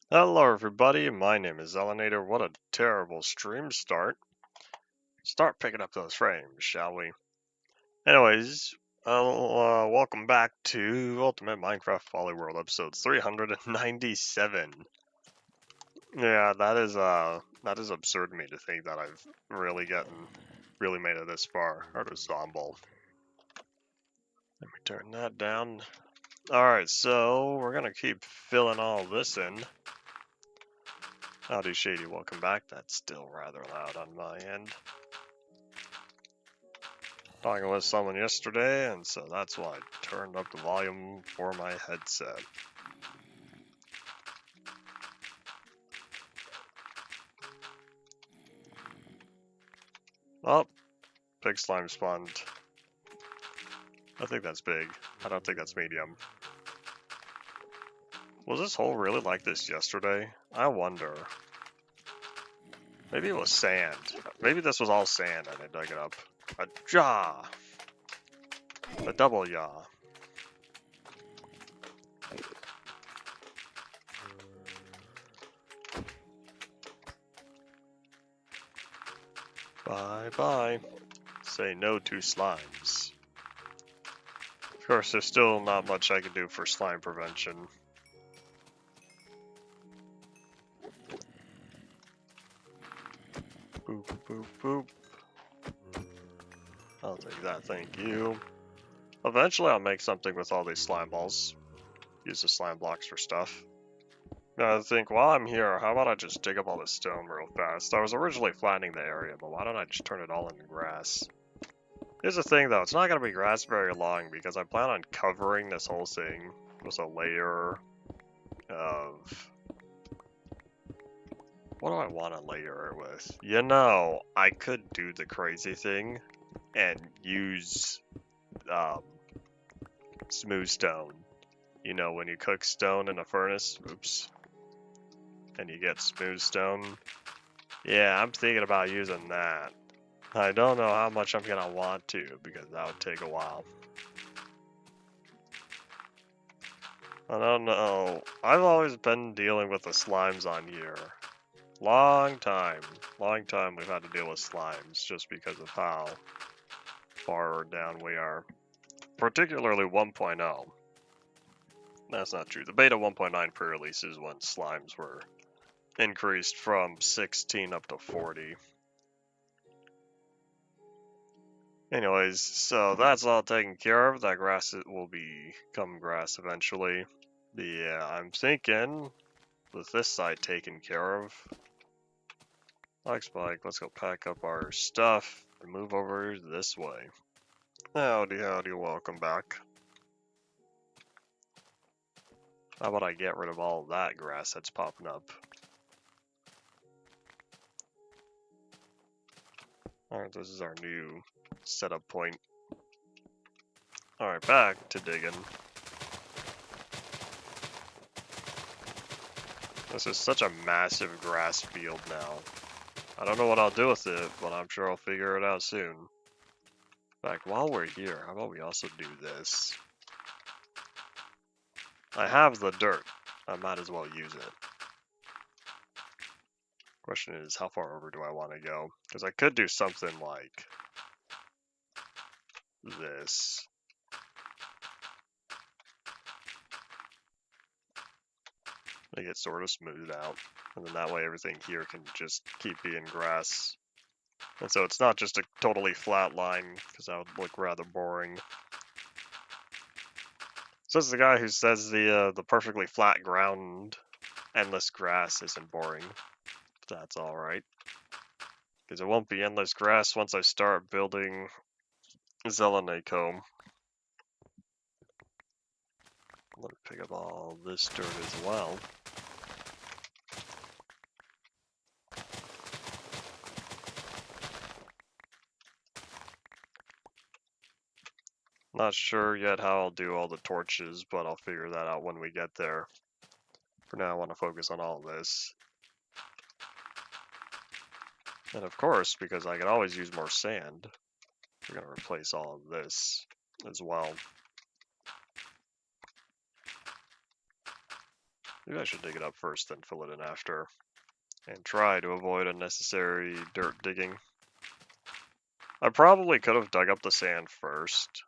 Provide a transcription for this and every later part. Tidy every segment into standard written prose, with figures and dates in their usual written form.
Hello everybody, my name is Elenator. What a terrible stream start. Start picking up those frames, shall we? Anyways, welcome back to Ultimate Minecraft Polyworld episode 397. Yeah, that is absurd to me to think that I've really made it this far. Or to Zomball. Let me turn that down. Alright, so we're gonna keep filling all this in. Howdy Shady, welcome back. That's still rather loud on my end. Talking with someone yesterday, and so that's why I turned up the volume for my headset. Oh, big slime spawned. I think that's big. I don't think that's medium. Was this hole really like this yesterday? I wonder. Maybe it was sand. Maybe this was all sand and I dug it up. A jaw! A double yaw. Bye bye. Say no to slimes. Of course, there's still not much I can do for slime prevention. Boop, boop, boop. I'll take that, thank you. Eventually I'll make something with all these slime balls. Use the slime blocks for stuff. Now I think, while I'm here, how about I just dig up all this stone real fast? I was originally flattening the area, but why don't I just turn it all into grass? Here's the thing though, it's not going to be grass very long because I plan on covering this whole thing with a layer of... What do I want to layer it with? You know, I could do the crazy thing and use smooth stone. You know, when you cook stone in a furnace, oops, and you get smooth stone. Yeah, I'm thinking about using that. I don't know how much I'm gonna want to, because that would take a while. I don't know. I've always been dealing with the slimes on here. Long time we've had to deal with slimes, just because of how far down we are. Particularly 1.0. That's not true. The beta 1.9 pre-release is when slimes were increased from 16 up to 40. Anyways, so that's all taken care of. That grass will become grass eventually. Yeah, I'm thinking with this side taken care of. Spike, let's go pack up our stuff and move over this way. Howdy, howdy, welcome back. How about I get rid of all of that grass that's popping up? Alright, this is our new setup point. Alright, back to digging. This is such a massive grass field now. I don't know what I'll do with it, but I'm sure I'll figure it out soon. In fact, while we're here, how about we also do this? I have the dirt. I might as well use it. Question is, how far over do I want to go? Because I could do something like this. Make it sort of smoothed out. And then that way everything here can just keep being grass. And so it's not just a totally flat line, because that would look rather boring. Says the guy who says the perfectly flat ground, endless grass isn't boring. But that's alright. Because it won't be endless grass once I start building Zelenacomb. Let me pick up all this dirt as well. Not sure yet how I'll do all the torches, but I'll figure that out when we get there. For now, I want to focus on all this. And of course, because I can always use more sand, we're going to replace all of this as well. Maybe I should dig it up first, then fill it in after. And try to avoid unnecessary dirt digging. I probably could have dug up the sand first.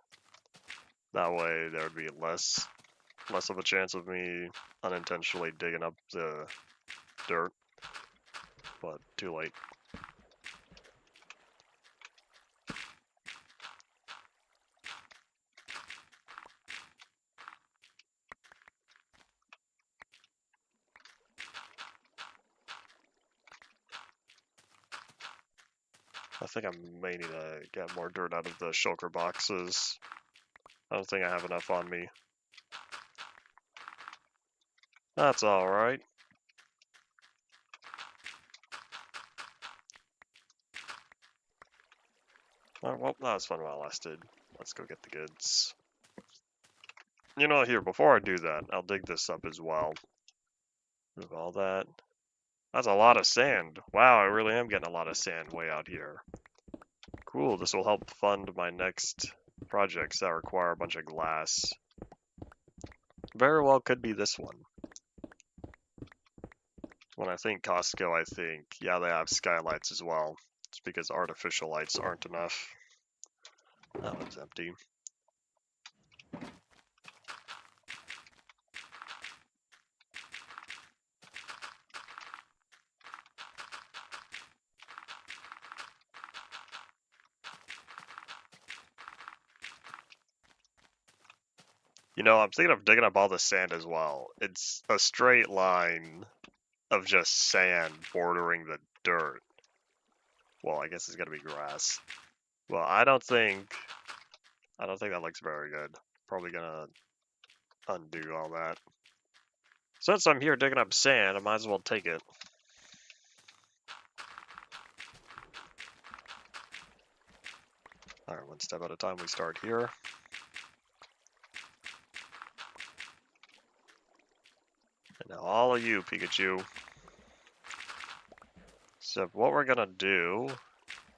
That way there would be less of a chance of me unintentionally digging up the dirt. But too late. I think I may need to get more dirt out of the shulker boxes. I don't think I have enough on me. That's alright. Well, that was fun while it lasted. Let's go get the goods. You know, here, before I do that, I'll dig this up as well. Move all that. That's a lot of sand. Wow, I really am getting a lot of sand way out here. Cool, this will help fund my next projects that require a bunch of glass. Very well could be this one. When I think Costco, I think, yeah, they have skylights as well. It's because artificial lights aren't enough. That one's empty. You know, I'm thinking of digging up all the sand as well. It's a straight line of just sand bordering the dirt. Well, I guess it's gonna be grass. Well, I don't think that looks very good. Probably gonna undo all that. Since I'm here digging up sand, I might as well take it. Alright, one step at a time, we start here. And now all of you, Pikachu. So what we're gonna do,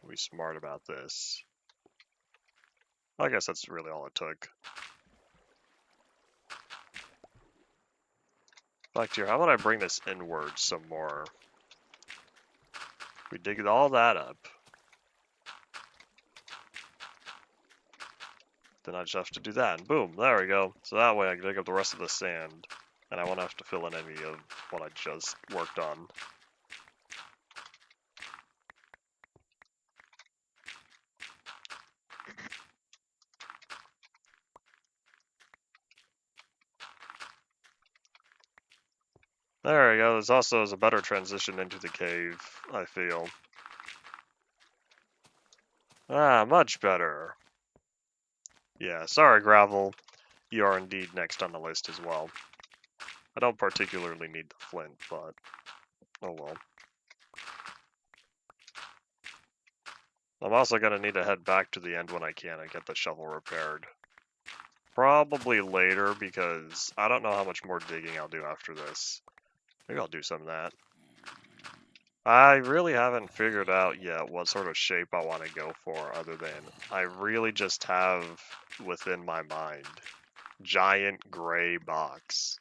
be smart about this. I guess that's really all it took. In fact, here, how about I bring this inward some more? We dig all that up. Then I just have to do that, and boom, there we go. So that way I can dig up the rest of the sand, and I won't have to fill in any of what I just worked on. There we go. This also is a better transition into the cave, I feel. Ah, much better. Yeah, sorry, gravel. You are indeed next on the list as well. I don't particularly need the flint, but oh well. I'm also going to need to head back to the end when I can and get the shovel repaired. Probably later, because I don't know how much more digging I'll do after this. Maybe I'll do some of that. I really haven't figured out yet what sort of shape I want to go for, other than I really just have within my mind giant gray box.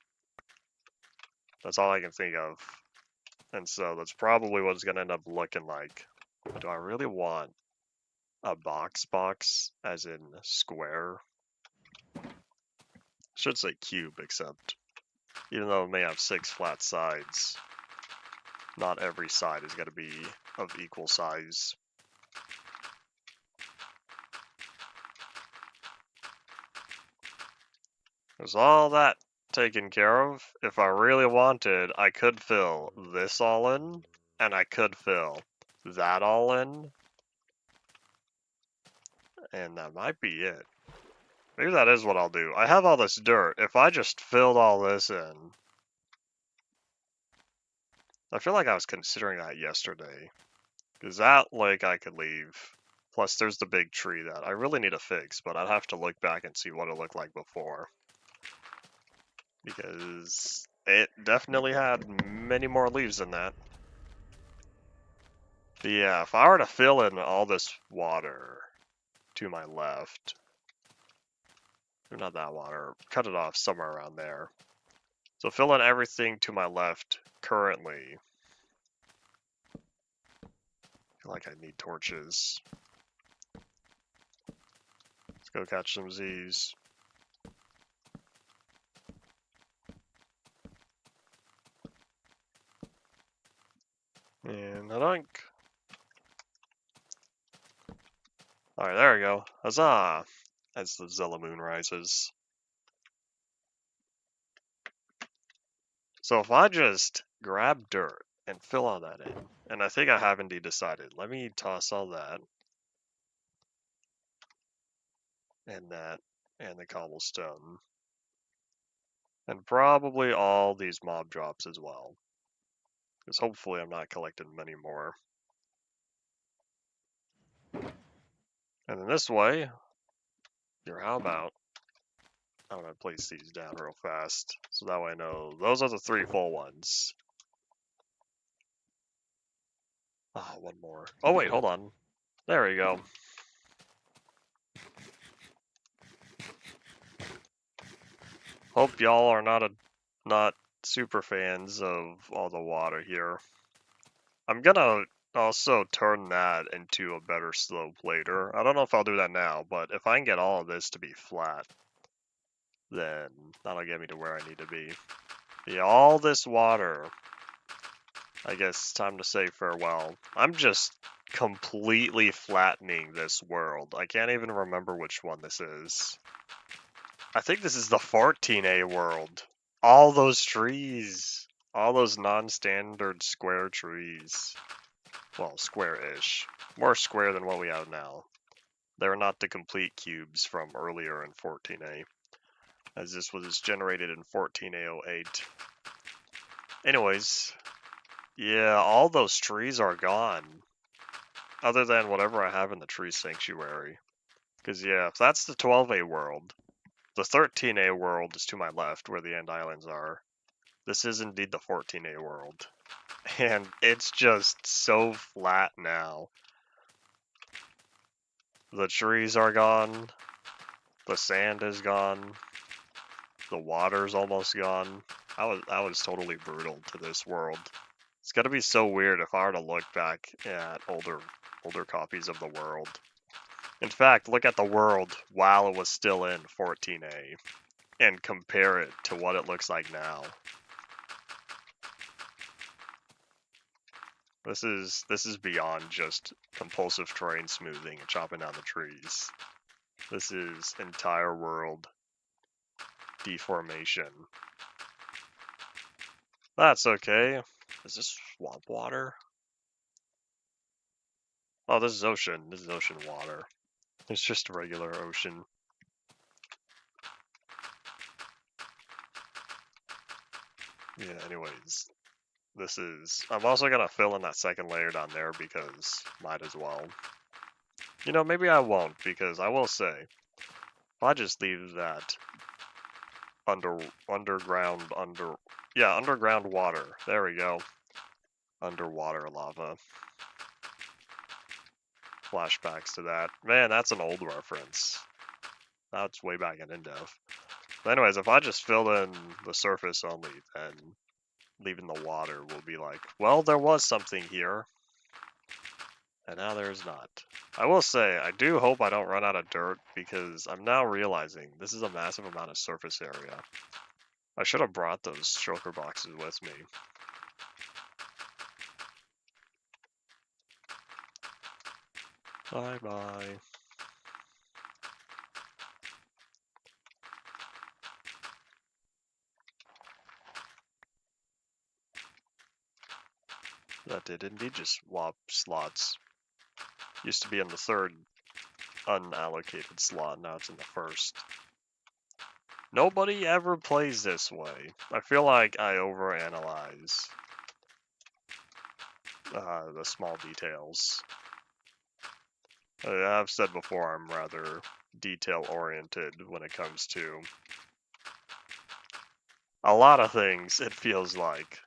That's all I can think of. And so that's probably what it's going to end up looking like. Do I really want a box, as in square? Should say cube, except even though it may have 6 flat sides, not every side is going to be of equal size. There's all that taken care of. If I really wanted, I could fill this all in, and I could fill that all in, and that might be it. Maybe that is what I'll do. I have all this dirt. If I just filled all this in, I feel like I was considering that yesterday. Because that lake I could leave. Plus there's the big tree that I really need to fix, but I'd have to look back and see what it looked like before. Because it definitely had many more leaves than that. But yeah, if I were to fill in all this water to my left, or not that water, cut it off somewhere around there. So fill in everything to my left currently. I feel like I need torches. Let's go catch some Z's. And I think. Alright, there we go. Huzzah! As the Zilla moon rises. So if I just grab dirt and fill all that in, and I think I have indeed decided, let me toss all that, and that, and the cobblestone, and probably all these mob drops as well, because hopefully I'm not collecting many more. And then this way, how about, I'm going to place these down real fast, so that way I know those are the 3 full ones. Ah, one more. Oh wait, hold on. There we go. Hope y'all are not super fans of all the water here. I'm gonna also turn that into a better slope later. I don't know if I'll do that now, but if I can get all of this to be flat, then that'll get me to where I need to be. Yeah, all this water. I guess it's time to say farewell. I'm just completely flattening this world. I can't even remember which one this is. I think this is the 14A world. All those trees. All those non-standard square trees. Well, square-ish. More square than what we have now. They're not the complete cubes from earlier in 14A, as this was generated in 14A08. Anyways, yeah, all those trees are gone. Other than whatever I have in the tree sanctuary. Because, yeah, if that's the 12A world, the 13A world is to my left, where the End Islands are. This is indeed the 14A world. And it's just so flat now. The trees are gone. The sand is gone. The water's almost gone. I was totally brutal to this world. It's gotta be so weird if I were to look back at older copies of the world. In fact, look at the world while it was still in 14A and compare it to what it looks like now. This is beyond just compulsive terrain smoothing and chopping down the trees. This is entire world deformation. That's okay. Is this swamp water? Oh, this is ocean. This is ocean water. It's just regular ocean. Yeah, anyways. I'm also gonna fill in that second layer down there because might as well. You know, maybe I won't, because I will say, if I just leave that underground water. There we go. Underwater lava. Flashbacks to that. Man, that's an old reference. That's way back in Indev. But anyways, if I just fill in the surface only, then leaving the water will be like, well, there was something here. And now there is not. I will say, I do hope I don't run out of dirt, because I'm now realizing this is a massive amount of surface area. I should have brought those shulker boxes with me. Bye-bye. That did indeed just swap slots. Used to be in the third unallocated slot, now it's in the first. Nobody ever plays this way. I feel like I overanalyze the small details. I've said before I'm rather detail-oriented when it comes to a lot of things, it feels like.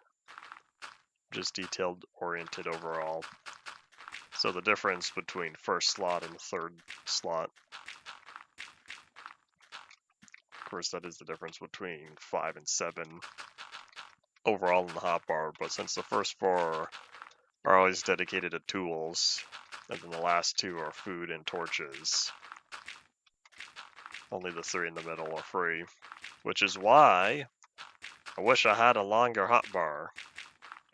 Just detailed-oriented overall. So the difference between first slot and third slot. Of course, that is the difference between 5 and 7. overall in the hotbar, but since the first 4 are always dedicated to tools, and then the last 2 are food and torches, only the 3 in the middle are free, which is why I wish I had a longer hotbar.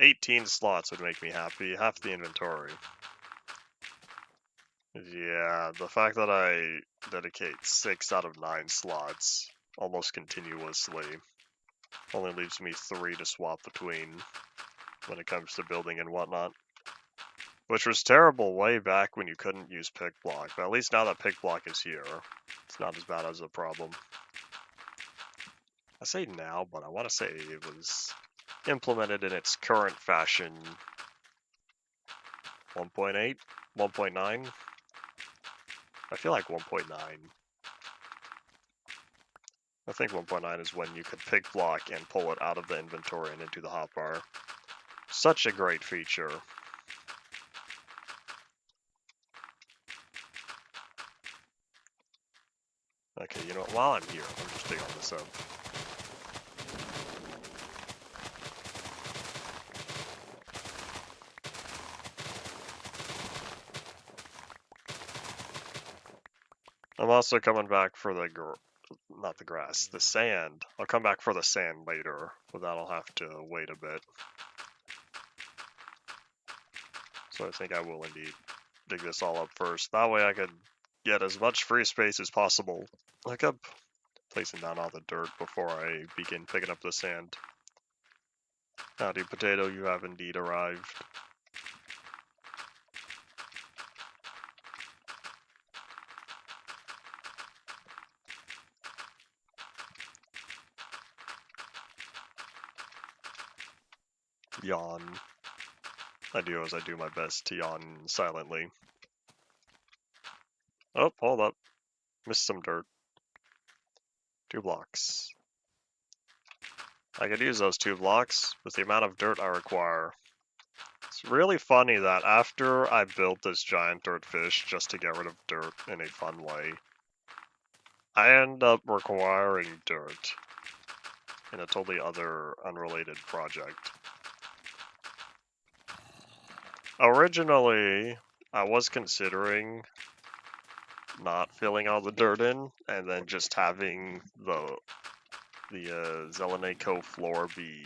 18 slots would make me happy, half the inventory. Yeah, the fact that I dedicate 6 out of 9 slots almost continuously only leaves me 3 to swap between when it comes to building and whatnot. Which was terrible way back when you couldn't use pick block, but at least now that pick block is here, it's not as bad as a problem. I say now, but I want to say it was implemented in its current fashion 1.8, 1.9. I feel like 1.9. I think 1.9 is when you could pick block and pull it out of the inventory and into the hotbar. Such a great feature. Okay, you know what? While I'm here, I'm just digging this up. I'm also coming back for the not the grass, the sand. I'll come back for the sand later, but that'll have to wait a bit. So I think I will indeed dig this all up first. That way I could get as much free space as possible. Like I'm placing down all the dirt before I begin picking up the sand. Howdy, potato, you have indeed arrived. Yawn. I do as I do my best to yawn silently. Oh, hold up. Missed some dirt. 2 blocks. I could use those 2 blocks with the amount of dirt I require. It's really funny that after I built this giant dirt fish just to get rid of dirt in a fun way, I end up requiring dirt in a totally other unrelated project. Originally, I was considering not filling all the dirt in and then just having the Zelenate floor be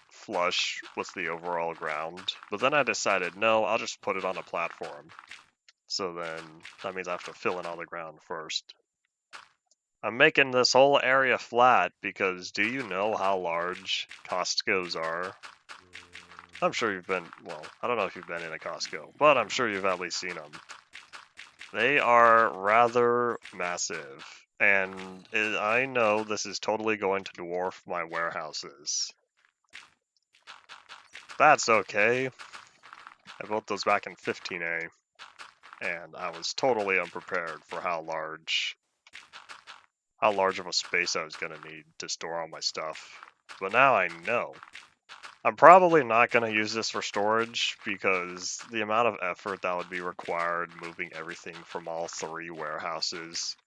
flush with the overall ground, but then I decided no, I'll just put it on a platform. So then that means I have to fill in all the ground first. I'm making this whole area flat because do you know how large Costco's are? I'm sure you've been, well, I don't know if you've been in a Costco, but I'm sure you've at least seen them. They are rather massive, and I know this is totally going to dwarf my warehouses. That's okay. I built those back in 15A, and I was totally unprepared for how large of a space I was going to need to store all my stuff. But now I know. I'm probably not going to use this for storage because the amount of effort that would be required moving everything from all 3 warehouses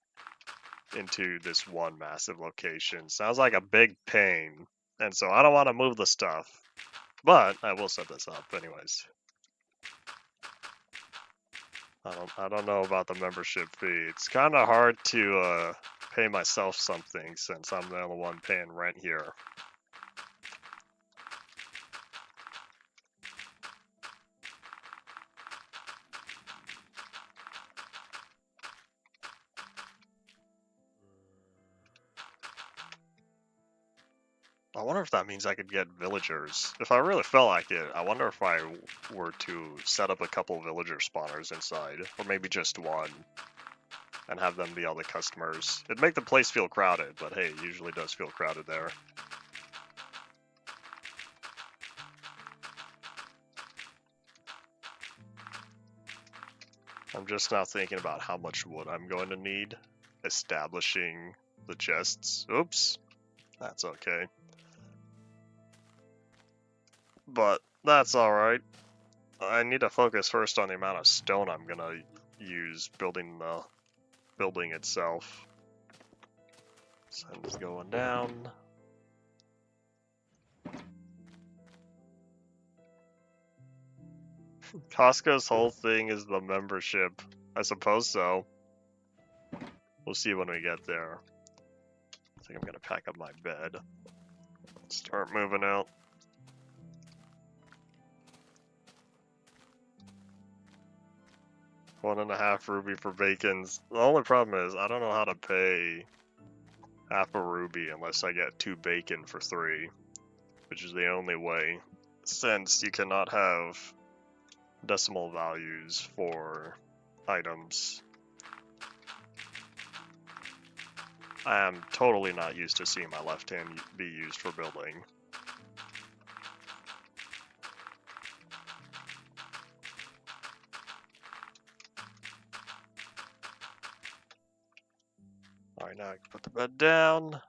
into this one massive location sounds like a big pain. And so I don't want to move the stuff. But I will set this up anyways. I don't know about the membership fee. It's kind of hard to pay myself something since I'm the only one paying rent here. I wonder if that means I could get villagers. If I really felt like it, I wonder if I were to set up a couple villager spawners inside, or maybe just one, and have them be all the customers. It'd make the place feel crowded, but hey, it usually does feel crowded there. I'm just now thinking about how much wood I'm going to need establishing the chests. Oops, that's okay. But that's alright. I need to focus first on the amount of stone I'm gonna use building the building itself. Sun's going down. Costco's whole thing is the membership. I suppose so. We'll see when we get there. I think I'm gonna pack up my bed. Start moving out. $1.5 ruby for bacons. The only problem is I don't know how to pay half a ruby unless I get 2 bacon for 3, which is the only way, since you cannot have decimal values for items. I am totally not used to seeing my left hand be used for building. Alright, now I can put the bed down.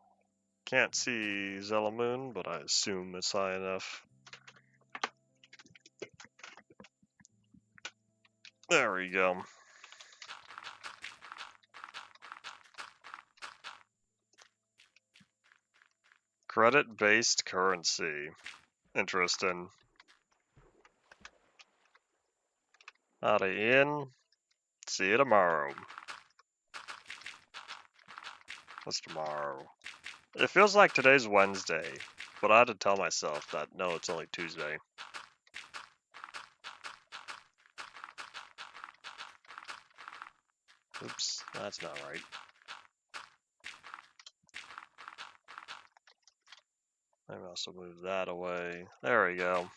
Can't see Zelamoon, but I assume it's high enough. There we go. Credit-based currency. Interesting. Howdy, Ian. See you tomorrow. What's tomorrow? It feels like today's Wednesday, but I had to tell myself that no, it's only Tuesday. Oops, that's not right. Maybe I'll also move that away. There we go.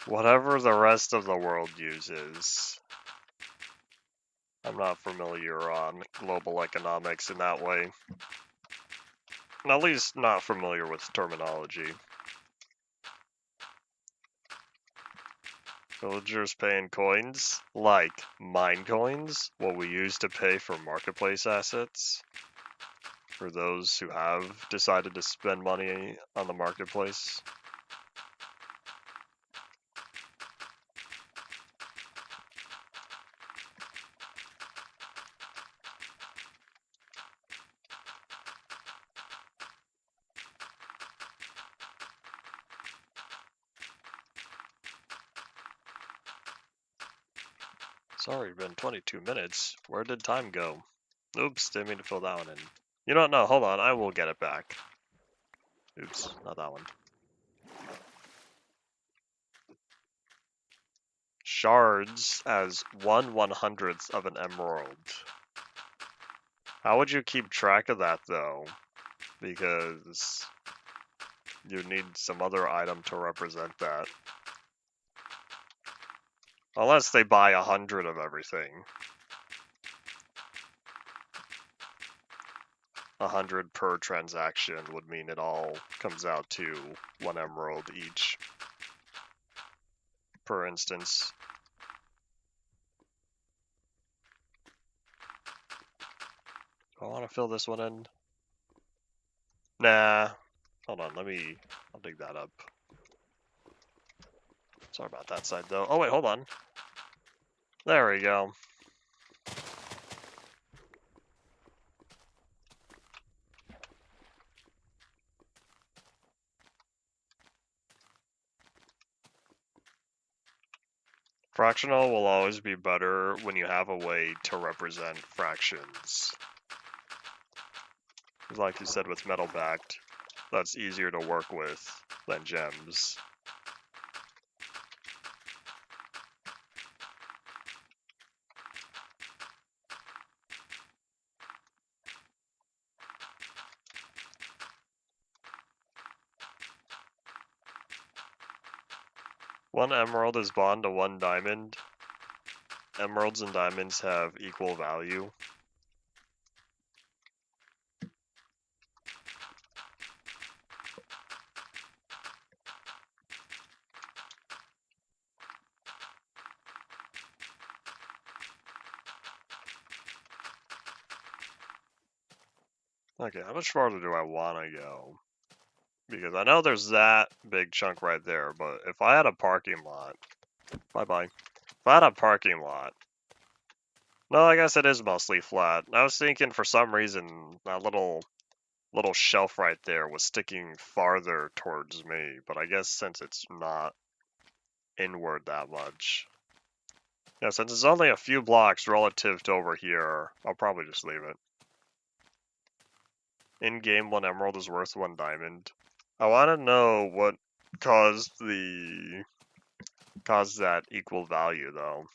Whatever the rest of the world uses. I'm not familiar on global economics in that way. At least not familiar with terminology. Villagers pay in coins, like mine coins, what we use to pay for marketplace assets. For those who have decided to spend money on the marketplace. It's already been 22 minutes. Where did time go? Oops, didn't mean to fill that one in. You don't know, hold on, I will get it back. Oops, not that one. Shards as 1/100th of an emerald. How would you keep track of that though? Because you need some other item to represent that. Unless they buy 100 of everything. 100 per transaction would mean it all comes out to 1 emerald each. Per instance. Do I want to fill this one in? Nah. Hold on, I'll dig that up. Sorry about that side though. Oh wait, hold on. There we go. Fractional will always be better when you have a way to represent fractions. Like you said with metal backed, that's easier to work with than gems. One emerald is bond to 1 diamond. Emeralds and diamonds have equal value. Okay, how much farther do I want to go? Because I know there's that big chunk right there, but if I had a parking lot... Bye-bye. If I had a parking lot... No, I guess it is mostly flat. I was thinking for some reason that little little shelf right there was sticking farther towards me, but I guess since it's not inward that much. Yeah, since it's only a few blocks relative to over here, I'll probably just leave it. In-game, 1 emerald is worth 1 diamond. I want to know what caused that equal value, though.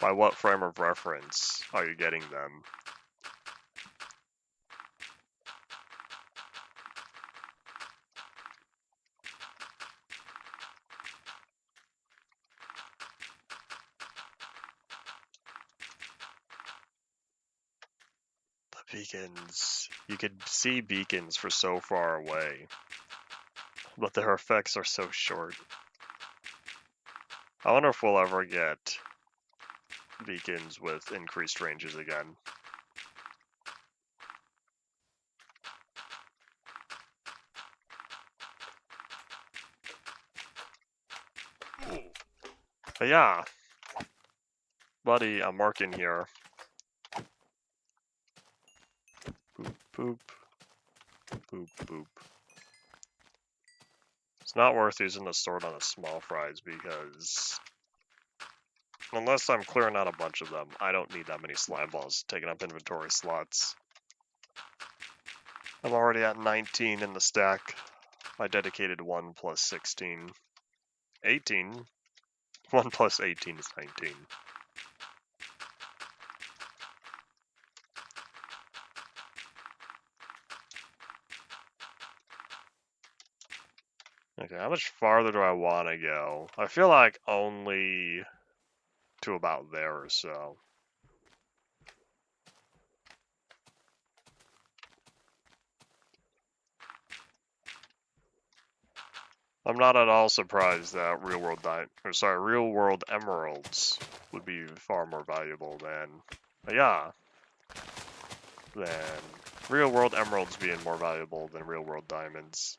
By what frame of reference are you getting them? The beacons. You could see beacons for so far away, but their effects are so short. I wonder if we'll ever get beacons with increased ranges again. But yeah, buddy, I'm marking here. Boop, boop, boop, boop. It's not worth using the sword on the small fries because unless I'm clearing out a bunch of them, I don't need that many slime balls taking up inventory slots. I'm already at 19 in the stack. My dedicated 1 plus 16. 18? 1 plus 18 is 19. Okay, how much farther do I want to go? I feel like only to about there or so. I'm not at all surprised that real world emeralds would be far more valuable than real world emeralds being more valuable than real world diamonds.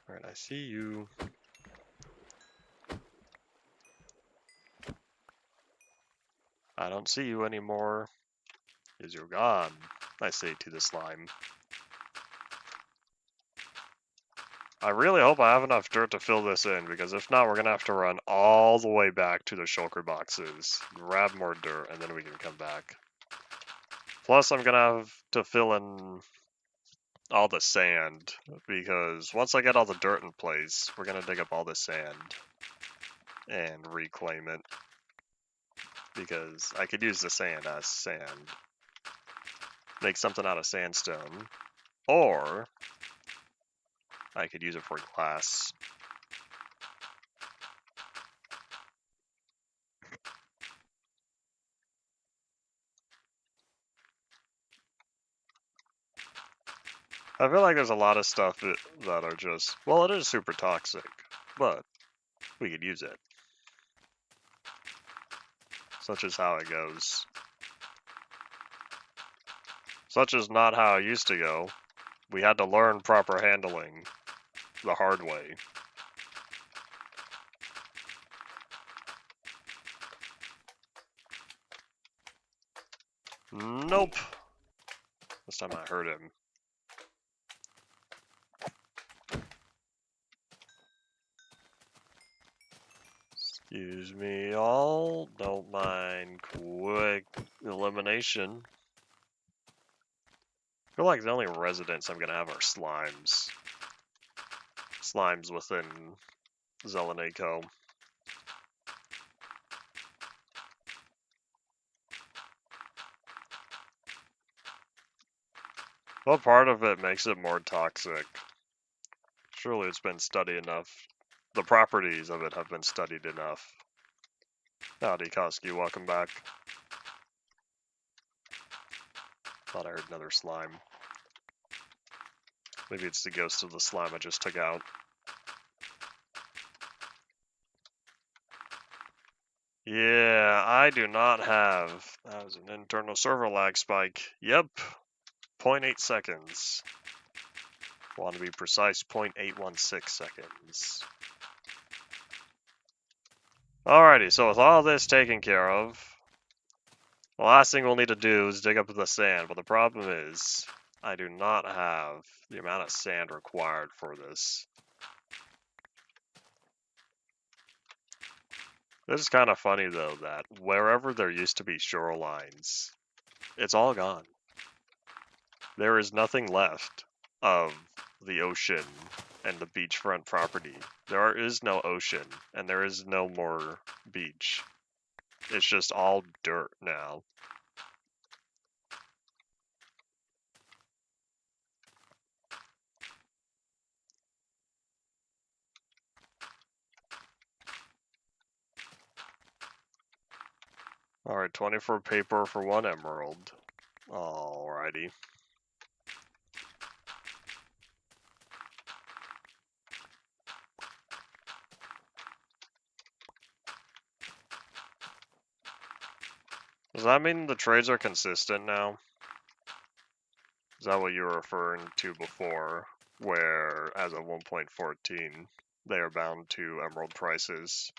Alright, I see you. I don't see you anymore. Is you're gone, I say to the slime. I really hope I have enough dirt to fill this in, because if not, we're gonna have to run all the way back to the shulker boxes, grab more dirt, and then we can come back. Plus, I'm gonna have to fill in all the sand, because once I get all the dirt in place, we're gonna dig up all the sand and reclaim it. Because I could use the sand as sand. Make something out of sandstone. Or I could use it for glass. I feel like there's a lot of stuff that are just, well, it is super toxic, but we could use it. Such is how it goes. Such is not how it used to go. We had to learn proper handling the hard way. Nope. This time I heard him. Excuse me all, don't mind quick elimination. I feel like the only residents I'm gonna have are slimes. Slimes within Zelenico. What part of it makes it more toxic? Surely it's been studied enough. The properties of it have been studied enough. Howdy, Koski, welcome back. Thought I heard another slime. Maybe it's the ghost of the slime I just took out. Yeah, I do not have... That was an internal server lag spike. Yep, 0.8 seconds. Want to be precise, 0.816 seconds. Alrighty, so with all this taken care of, The last thing we'll need to do is dig up the sand, but the problem is I do not have the amount of sand required for this. This is kind of funny though that wherever there used to be shorelines, it's all gone. There is nothing left of the ocean and the beachfront property. There is no ocean and there is no more beach. It's just all dirt now. Alright, 24 paper for 1 emerald. Alrighty. Does that mean the trades are consistent now? Is that what you were referring to before, where as of 1.14 they are bound to emerald prices?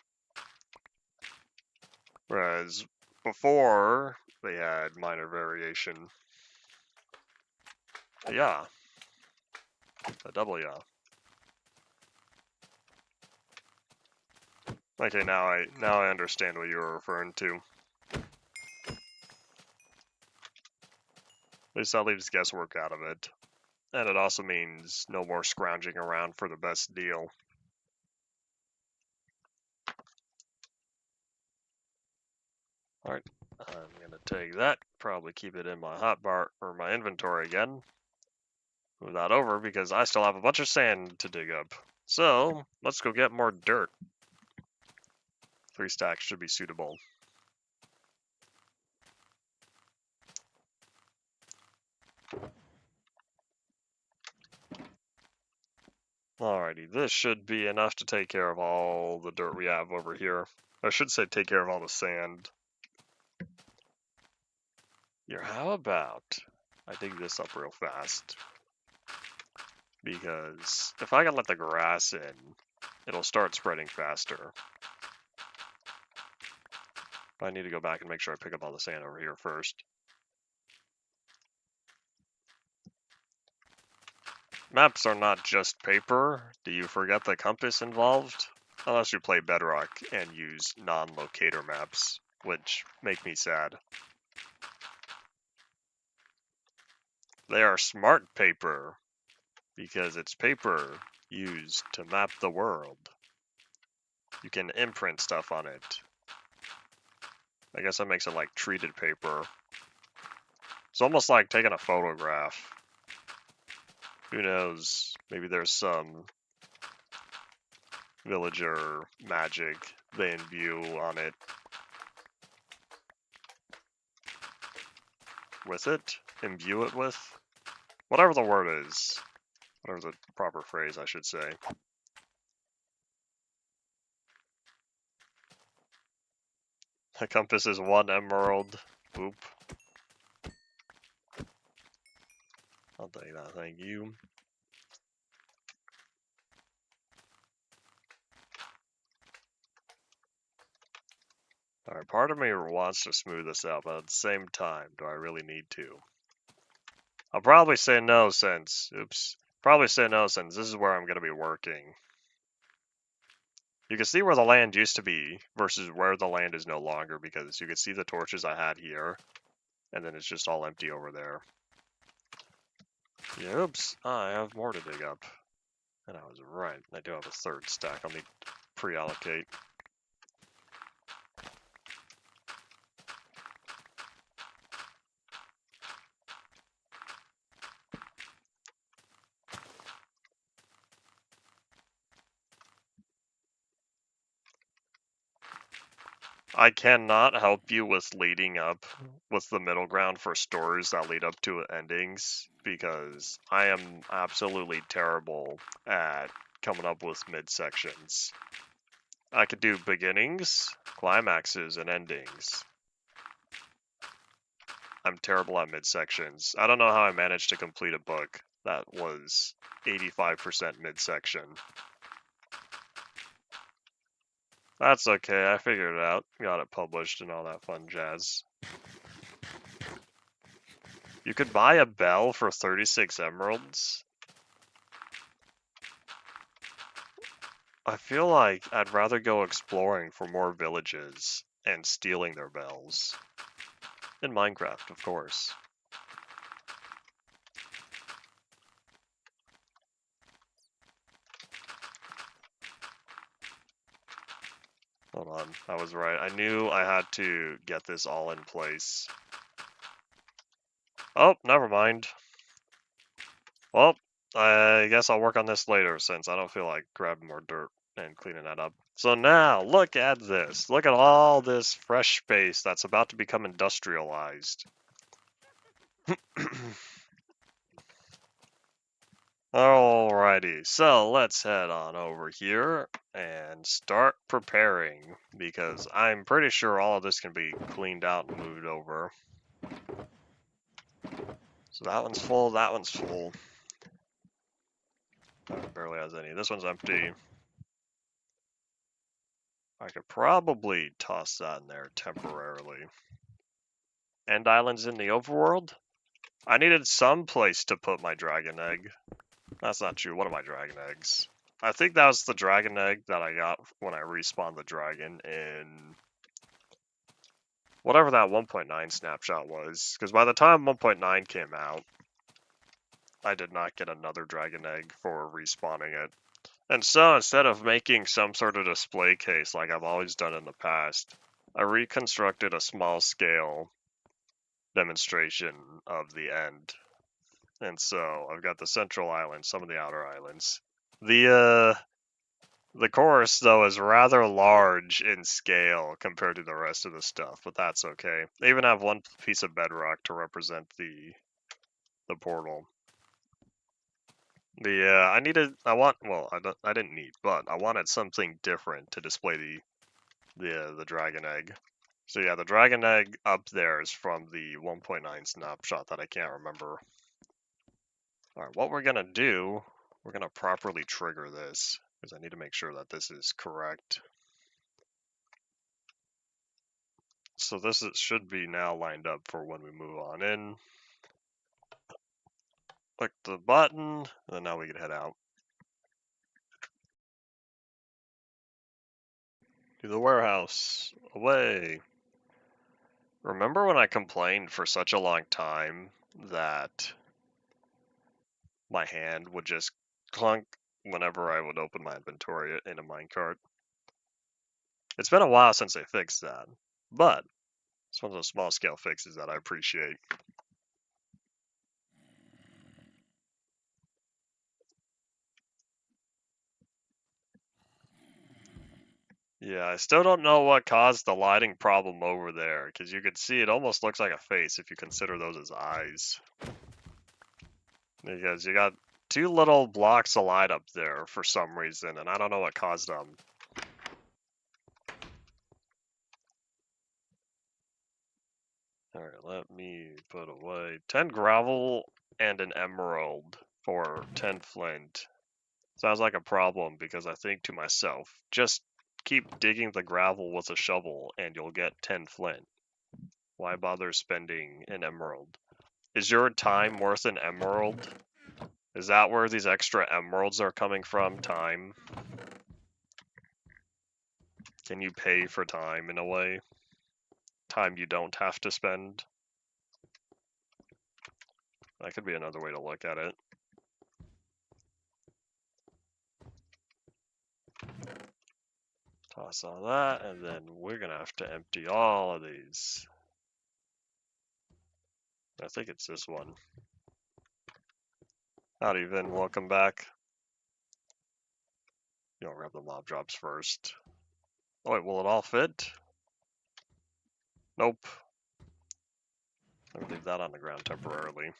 Whereas before they had minor variation. Yeah. A double yeah. Okay, now I understand what you were referring to. At least that leaves guesswork out of it. And it also means no more scrounging around for the best deal. Alright, I'm gonna take that, probably keep it in my hotbar or my inventory again. Move that over because I still have a bunch of sand to dig up. So, let's go get more dirt. 3 stacks should be suitable. Alrighty, this should be enough to take care of all the dirt we have over here. I should say take care of all the sand. Here, how about I dig this up real fast? Because if I can let the grass in, it'll start spreading faster. I need to go back and make sure I pick up all the sand over here first. Maps are not just paper. Do you forget the compass involved? Unless you play Bedrock and use non-locator maps, which make me sad. They are smart paper, because it's paper used to map the world. You can imprint stuff on it. I guess that makes it like treated paper. It's almost like taking a photograph. Who knows? Maybe there's some villager magic they imbue on it. With it? Imbue it with? Whatever the word is. Whatever the proper phrase, I should say. The compass is 1 emerald. Boop. I'll take that, thank you. Alright, part of me wants to smooth this out, but at the same time, do I really need to? I'll probably say no since, probably say no since this is where I'm going to be working. You can see where the land used to be versus where the land is no longer, because you can see the torches I had here, and then it's just all empty over there. Oops, I have more to dig up. And I was right, I do have a 3rd stack I'll need to pre-allocate. I cannot help you with leading up with the middle ground for stories that lead up to endings, because I am absolutely terrible at coming up with midsections. I could do beginnings, climaxes, and endings. I'm terrible at midsections. I don't know how I managed to complete a book that was 85% midsection. That's okay, I figured it out. Got it published and all that fun jazz. You could buy a bell for 36 emeralds. I feel like I'd rather go exploring for more villages and stealing their bells. In Minecraft, of course. Hold on, I was right. I knew I had to get this all in place. Oh, never mind. Well, I guess I'll work on this later since I don't feel like grabbing more dirt and cleaning that up. So now, look at this. Look at all this fresh space that's about to become industrialized. Alrighty, so let's head on over here and start preparing because I'm pretty sure all of this can be cleaned out and moved over. So that one's full, that one's full. That barely has any. This one's empty. I could probably toss that in there temporarily. End islands in the overworld? I needed some place to put my dragon egg. That's not true. What are my dragon eggs? I think that was the dragon egg that I got when I respawned the dragon in whatever that 1.9 snapshot was. Because by the time 1.9 came out, I did not get another dragon egg for respawning it. And so instead of making some sort of display case like I've always done in the past, I reconstructed a small scale demonstration of the end. And so I've got the central island, some of the outer islands. The course, though, is rather large in scale compared to the rest of the stuff, but that's okay. They even have one piece of bedrock to represent the portal. I didn't need, but I wanted something different to display the dragon egg. So yeah, the dragon egg up there is from the 1.9 snapshot that I can't remember. Alright, what we're gonna do, we're gonna properly trigger this, because I need to make sure that this is correct. So should be now lined up for when we move on in. Click the button, and then now we can head out. To the warehouse. Away. Remember when I complained for such a long time that my hand would just clunk whenever I would open my inventory in a minecart? It's been a while since they fixed that, but it's one of those small scale fixes that I appreciate. Yeah, I still don't know what caused the lighting problem over there, because you can see it almost looks like a face if you consider those as eyes. Because you got two little blocks of light up there for some reason, and I don't know what caused them. Alright, let me put away 10 gravel and an emerald for 10 flint. Sounds like a problem because I think to myself, just keep digging the gravel with a shovel and you'll get 10 flint. Why bother spending an emerald? Is your time worth an emerald? Is that where these extra emeralds are coming from? Time? Can you pay for time in a way? Time you don't have to spend? That could be another way to look at it. Toss all that, and then we're gonna have to empty all of these. I think it's this one. Not even, welcome back. You'll grab the mob drops first. Oh wait, will it all fit? Nope. Let me leave that on the ground temporarily.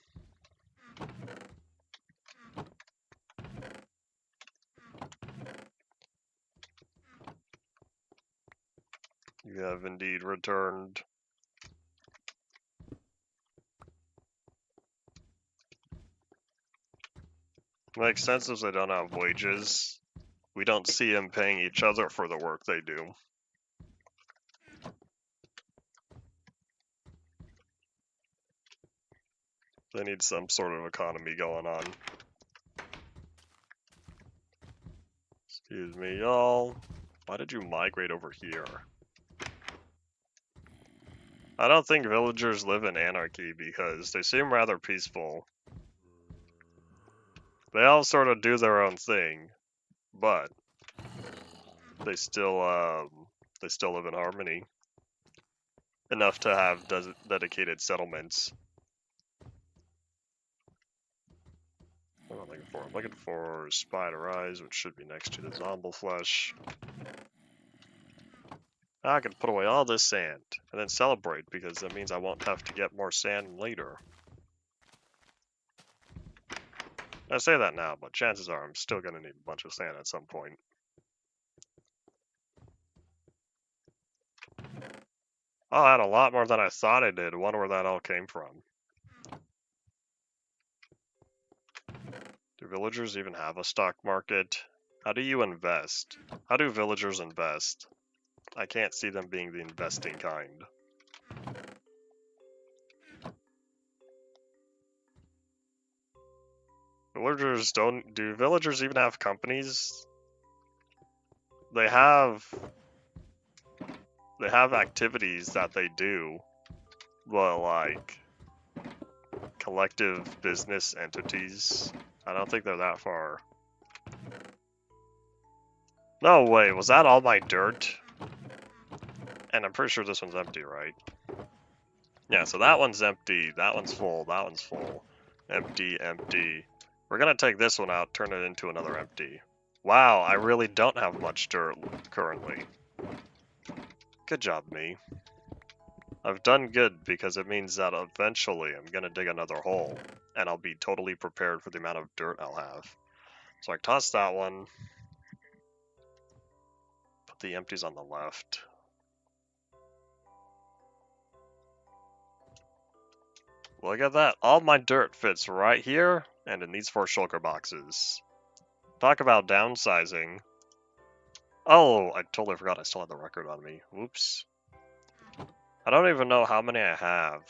You have indeed returned. Makes sense if they don't have wages. We don't see them paying each other for the work they do. They need some sort of economy going on. Excuse me, y'all. Why did you migrate over here? I don't think villagers live in anarchy because they seem rather peaceful. They all sort of do their own thing, but they still live in harmony. Enough to have dedicated settlements. What am I looking for? I'm looking for spider eyes, which should be next to the zombie flesh. I can put away all this sand and then celebrate because that means I won't have to get more sand later. I say that now, but chances are I'm still going to need a bunch of sand at some point. I'll add a lot more than I thought I did. Wonder where that all came from. Do villagers even have a stock market? How do you invest? How do villagers invest? I can't see them being the investing kind. Do villagers even have companies? They have activities that they do, but like collective business entities, I don't think they're that far. No way, was that all my dirt? And I'm pretty sure this one's empty, right? Yeah, so that one's empty, that one's full, that one's full. Empty, empty. We're gonna take this one out, turn it into another empty. Wow, I really don't have much dirt currently. Good job, me. I've done good because it means that eventually I'm gonna dig another hole, and I'll be totally prepared for the amount of dirt I'll have. So I toss that one. Put the empties on the left. Look at that. All my dirt fits right here and in these 4 shulker boxes. Talk about downsizing. Oh, I totally forgot I still had the record on me. Whoops. I don't even know how many I have.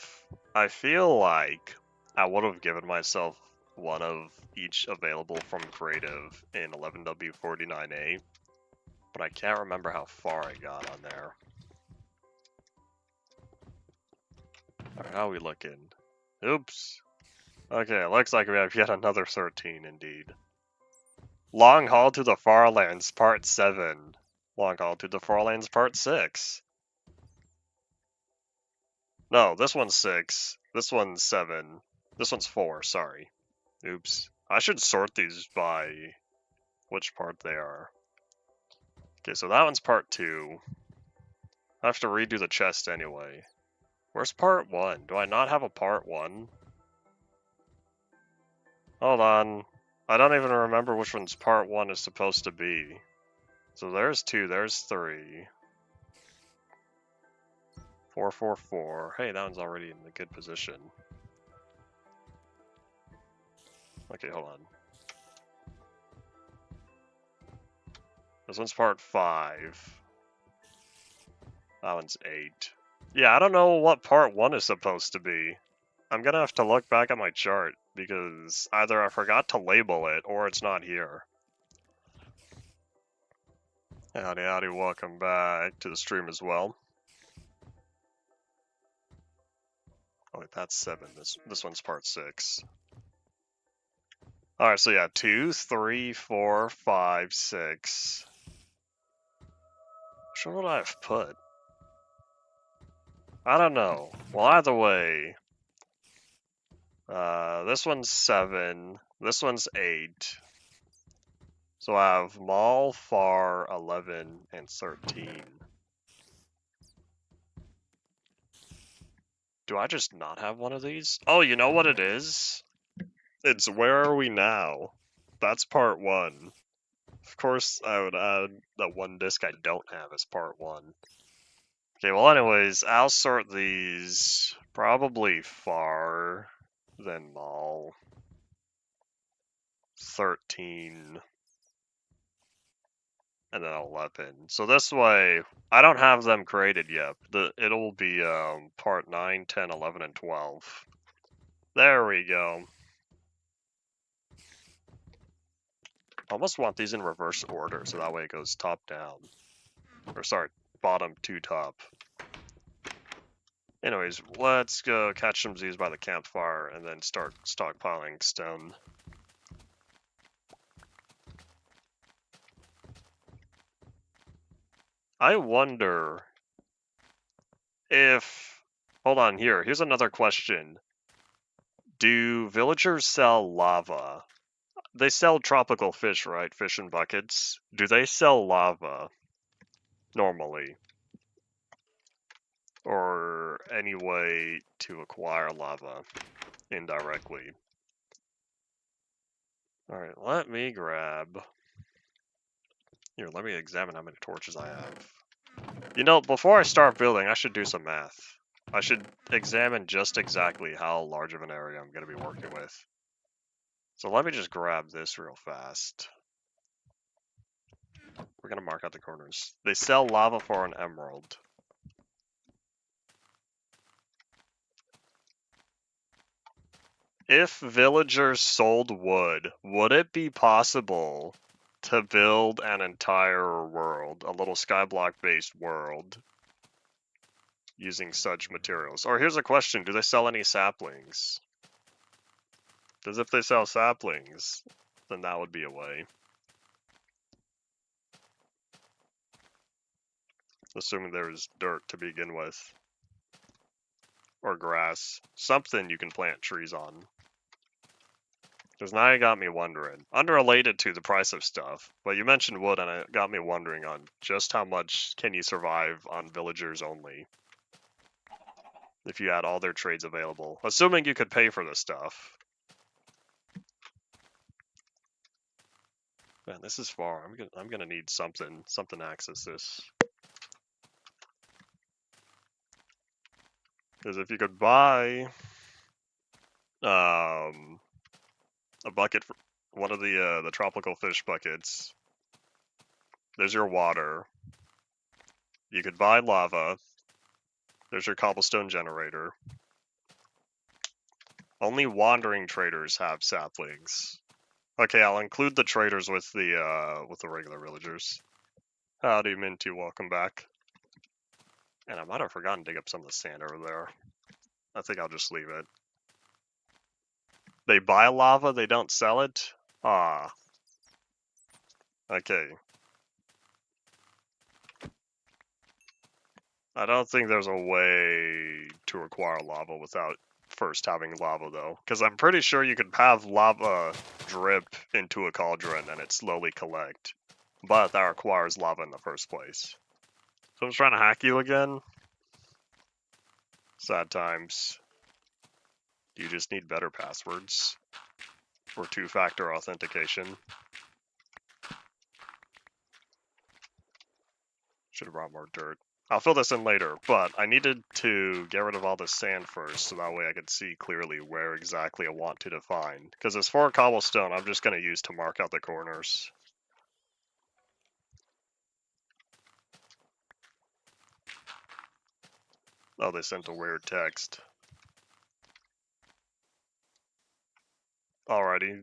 I feel like I would have given myself one of each available from creative in 11W49A, but I can't remember how far I got on there. Alright, how are we looking? Oops. Okay, looks like we have yet another 13 indeed. Long Haul to the Farlands, Part 7. Long Haul to the Farlands, Part 6. No, this one's 6. This one's 7. This one's 4, sorry. Oops. I should sort these by which part they are. Okay, so that one's Part 2. I have to redo the chest anyway. Where's Part 1? Do I not have a Part 1? Hold on. I don't even remember which one's Part 1 is supposed to be. So there's 2, there's 3. 4, 4, 4. Hey, that one's already in a good position. Okay, hold on. This one's Part 5. That one's 8. Yeah, I don't know what Part 1 is supposed to be. I'm gonna have to look back at my chart, because either I forgot to label it, or it's not here. Howdy, howdy, welcome back to the stream as well. Oh, wait, that's 7. This one's Part 6. Alright, so yeah, 2, 3, 4, 5, 6. Which one would I have put? I don't know. Well, either way, this one's 7, this one's 8. So I have Mall, Far, 11, and 13. Do I just not have one of these? Oh, you know what it is? It's Where Are We Now? That's Part 1. Of course, I would add that one disc I don't have as Part 1. Okay, well anyways, I'll sort these probably Far, then Mall, 13, and then 11. So this way, I don't have them created yet. It'll be Part 9, 10, 11, and 12. There we go. I almost want these in reverse order, so that way it goes top down. Or sorry, bottom to top. Anyways, let's go catch some Z's by the campfire and then start stockpiling stone. I wonder if... Hold on, here's another question. Do villagers sell lava? They sell tropical fish, right? Fish in buckets. Do they sell lava? Normally. Or any way to acquire lava indirectly. Alright, let me grab... Here, let me examine how many torches I have. You know, before I start building, I should do some math. I should examine just exactly how large of an area I'm going to be working with. So let me just grab this real fast. We're going to mark out the corners. They sell lava for an emerald. If villagers sold wood, would it be possible to build an entire world, a little skyblock-based world, using such materials? Or here's a question, do they sell any saplings? Because if they sell saplings, then that would be a way. Assuming there's dirt to begin with. Or grass. Something you can plant trees on. Because now you got me wondering. Unrelated to the price of stuff, but you mentioned wood and it got me wondering on just how much can you survive on villagers only. If you had all their trades available. Assuming you could pay for this stuff. Man, this is far. I'm gonna need something to access this. Because if you could buy a bucket, for one of the tropical fish buckets, there's your water. You could buy lava. There's your cobblestone generator. Only wandering traders have saplings. Okay, I'll include the traders with the regular villagers. Howdy, Minty, welcome back. And I might have forgotten to dig up some of the sand over there. I think I'll just leave it. They buy lava, they don't sell it? Ah. Okay. I don't think there's a way to acquire lava without first having lava, though. Because I'm pretty sure you could have lava drip into a cauldron and it slowly collect. But that requires lava in the first place. So I'm trying to hack you again? Sad times. Do you just need better passwords? Or two-factor authentication? Should have brought more dirt. I'll fill this in later, but I needed to get rid of all the sand first, so that way I could see clearly where exactly I want to define. Because this 4 cobblestone, I'm just going to use to mark out the corners. Oh, they sent a weird text. Alrighty.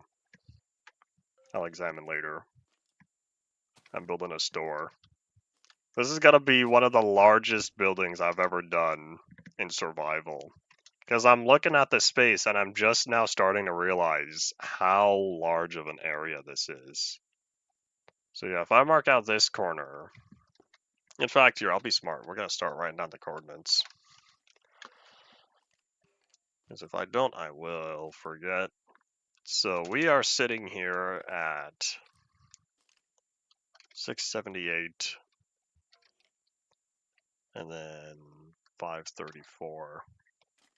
I'll examine later. I'm building a store. This is going to be one of the largest buildings I've ever done in survival. Because I'm looking at the space and I'm just now starting to realize how large of an area this is. So yeah, if I mark out this corner, in fact, here, I'll be smart. We're going to start writing down the coordinates. Because if I don't, I will forget. So we are sitting here at 678 and then 534.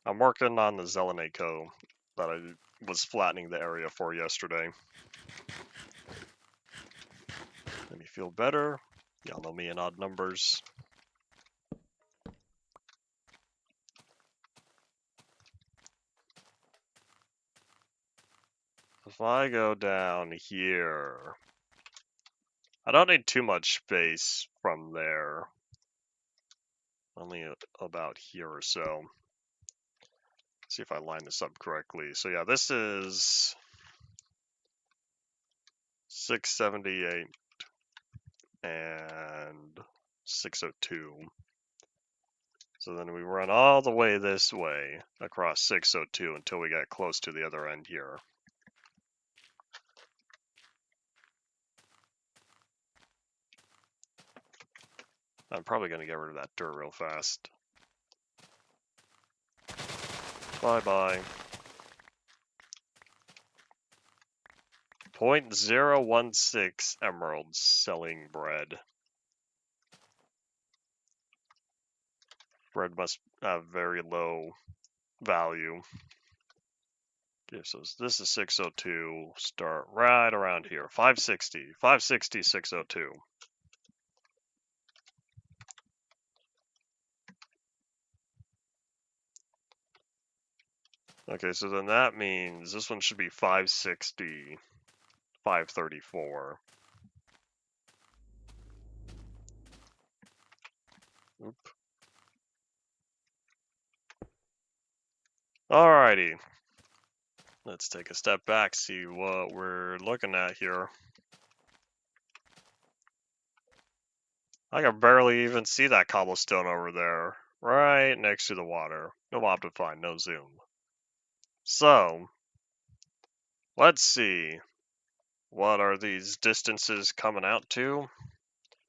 I'm working on the Zelenico that I was flattening the area for yesterday. Let me feel better. Y'all know me in odd numbers. If I go down here, I don't need too much space from there. Only about here or so. see if I line this up correctly. So yeah, this is 678 and 602. So then we run all the way this way across 602 until we get close to the other end here. I'm probably going to get rid of that dirt real fast. Bye-bye. 0.016 emeralds selling bread. Bread must have very low value. Okay, so this is 602. Start right around here. 560. 560, 602. Okay, so then that means this one should be 560, 534. Oop. Alrighty. Let's take a step back, see what we're looking at here. I can barely even see that cobblestone over there, right next to the water. No Optifine, no zoom. So, let's see. What are these distances coming out to?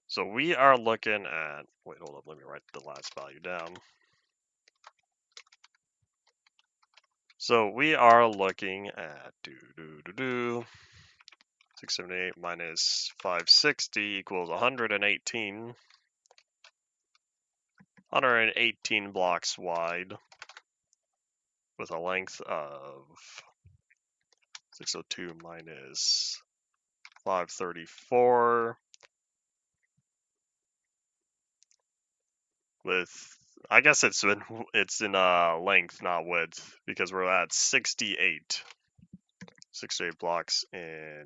So we are looking at, wait, hold up, let me write the last value down. So we are looking at 678 minus 560 equals 118. 118 blocks wide with a length of 602 minus 534 with, I guess it's in length, not width, because we're at 68 blocks in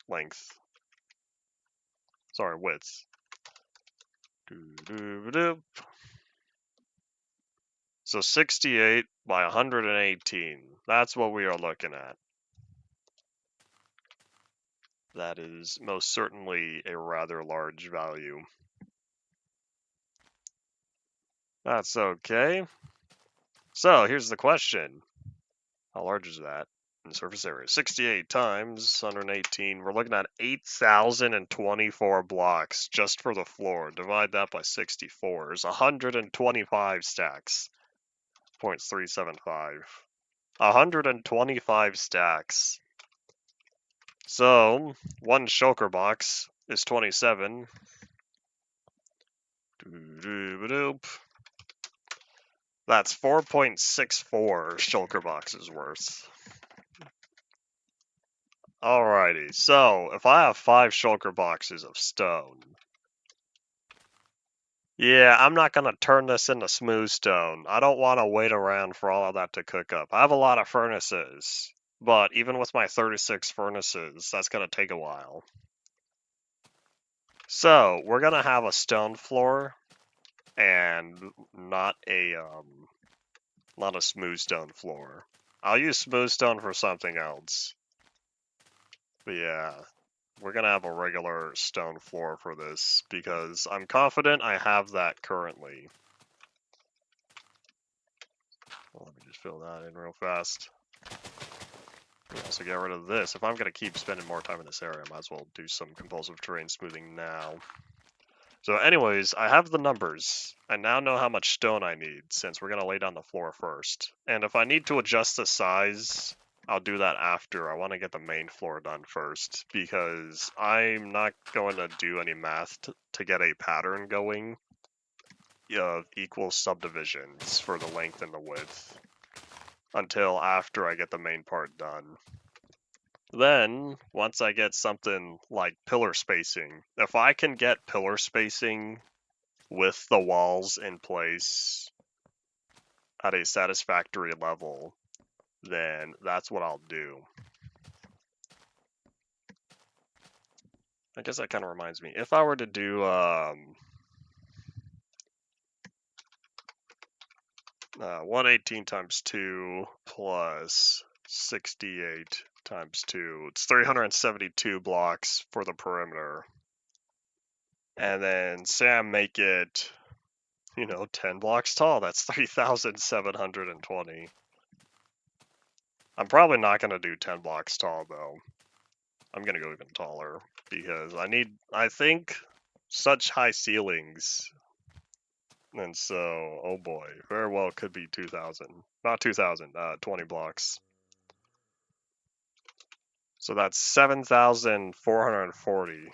length. Sorry, width. So 68 by 118. That's what we are looking at. That is most certainly a rather large value. That's okay. So here's the question. How large is that in surface area? 68 times 118. We're looking at 8,024 blocks just for the floor. Divide that by 64 is 125 stacks. 0.375. 125 stacks. So, one shulker box is 27. That's 4.64 shulker boxes worth. Alrighty, so if I have 5 shulker boxes of stone, yeah, I'm not going to turn this into smooth stone. I don't want to wait around for all of that to cook up. I have a lot of furnaces, but even with my 36 furnaces, that's going to take a while. So, we're going to have a stone floor and not a smooth stone floor. I'll use smooth stone for something else. But yeah, we're gonna have a regular stone floor for this because I'm confident I have that currently. Well, let me just fill that in real fast. Also get rid of this. If I'm gonna keep spending more time in this area, I might as well do some compulsive terrain smoothing now. So anyways, I have the numbers. I now know how much stone I need since we're gonna lay down the floor first. And if I need to adjust the size, I'll do that after. I want to get the main floor done first because I'm not going to do any math to get a pattern going of equal subdivisions for the length and the width until after I get the main part done. Then, once I get something like pillar spacing, if I can get pillar spacing with the walls in place at a satisfactory level, then that's what I'll do. I guess that kind of reminds me. If I were to do 118 times 2 plus 68 times 2. It's 372 blocks for the perimeter. And then Sam make it, 10 blocks tall. That's 3,720. I'm probably not going to do 10 blocks tall, though. I'm going to go even taller because I think, such high ceilings. And so, oh boy, very well could be 2,000. Not 2,000, 20 blocks. So that's 7,440.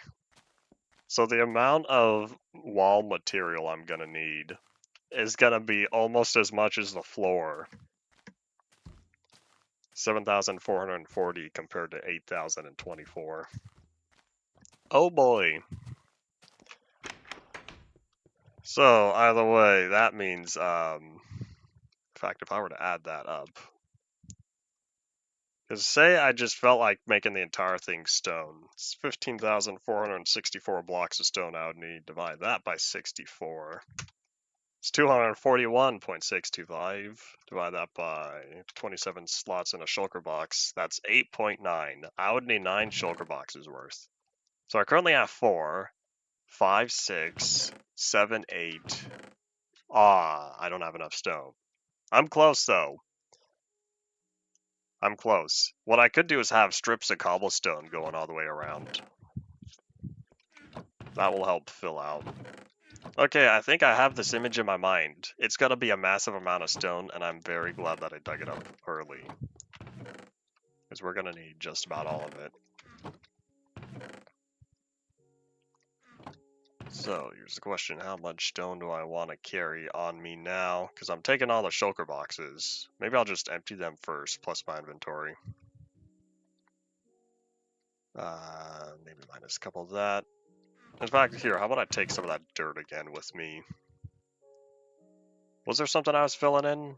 So the amount of wall material I'm going to need is going to be almost as much as the floor. 7,440 compared to 8,024. Oh boy. So, either way, that means, in fact, if I were to add that up, because say I just felt like making the entire thing stone, it's 15,464 blocks of stone I would need. Divide that by 64. It's 241.625. Divide that by 27 slots in a shulker box. That's 8.9. I would need 9 shulker boxes worth. So I currently have 4, 5, 6, 7, 8. I don't have enough stone. I'm close though. I'm close. What I could do is have strips of cobblestone going all the way around. That will help fill out. Okay, I think I have this image in my mind. It's gonna be a massive amount of stone, and I'm very glad that I dug it up early. Because we're gonna need just about all of it. So, here's the question, how much stone do I want to carry on me now? Because I'm taking all the shulker boxes. Maybe I'll just empty them first, plus my inventory. Maybe minus a couple of that. In fact, here, how about I take some of that dirt again with me? Was there something I was filling in?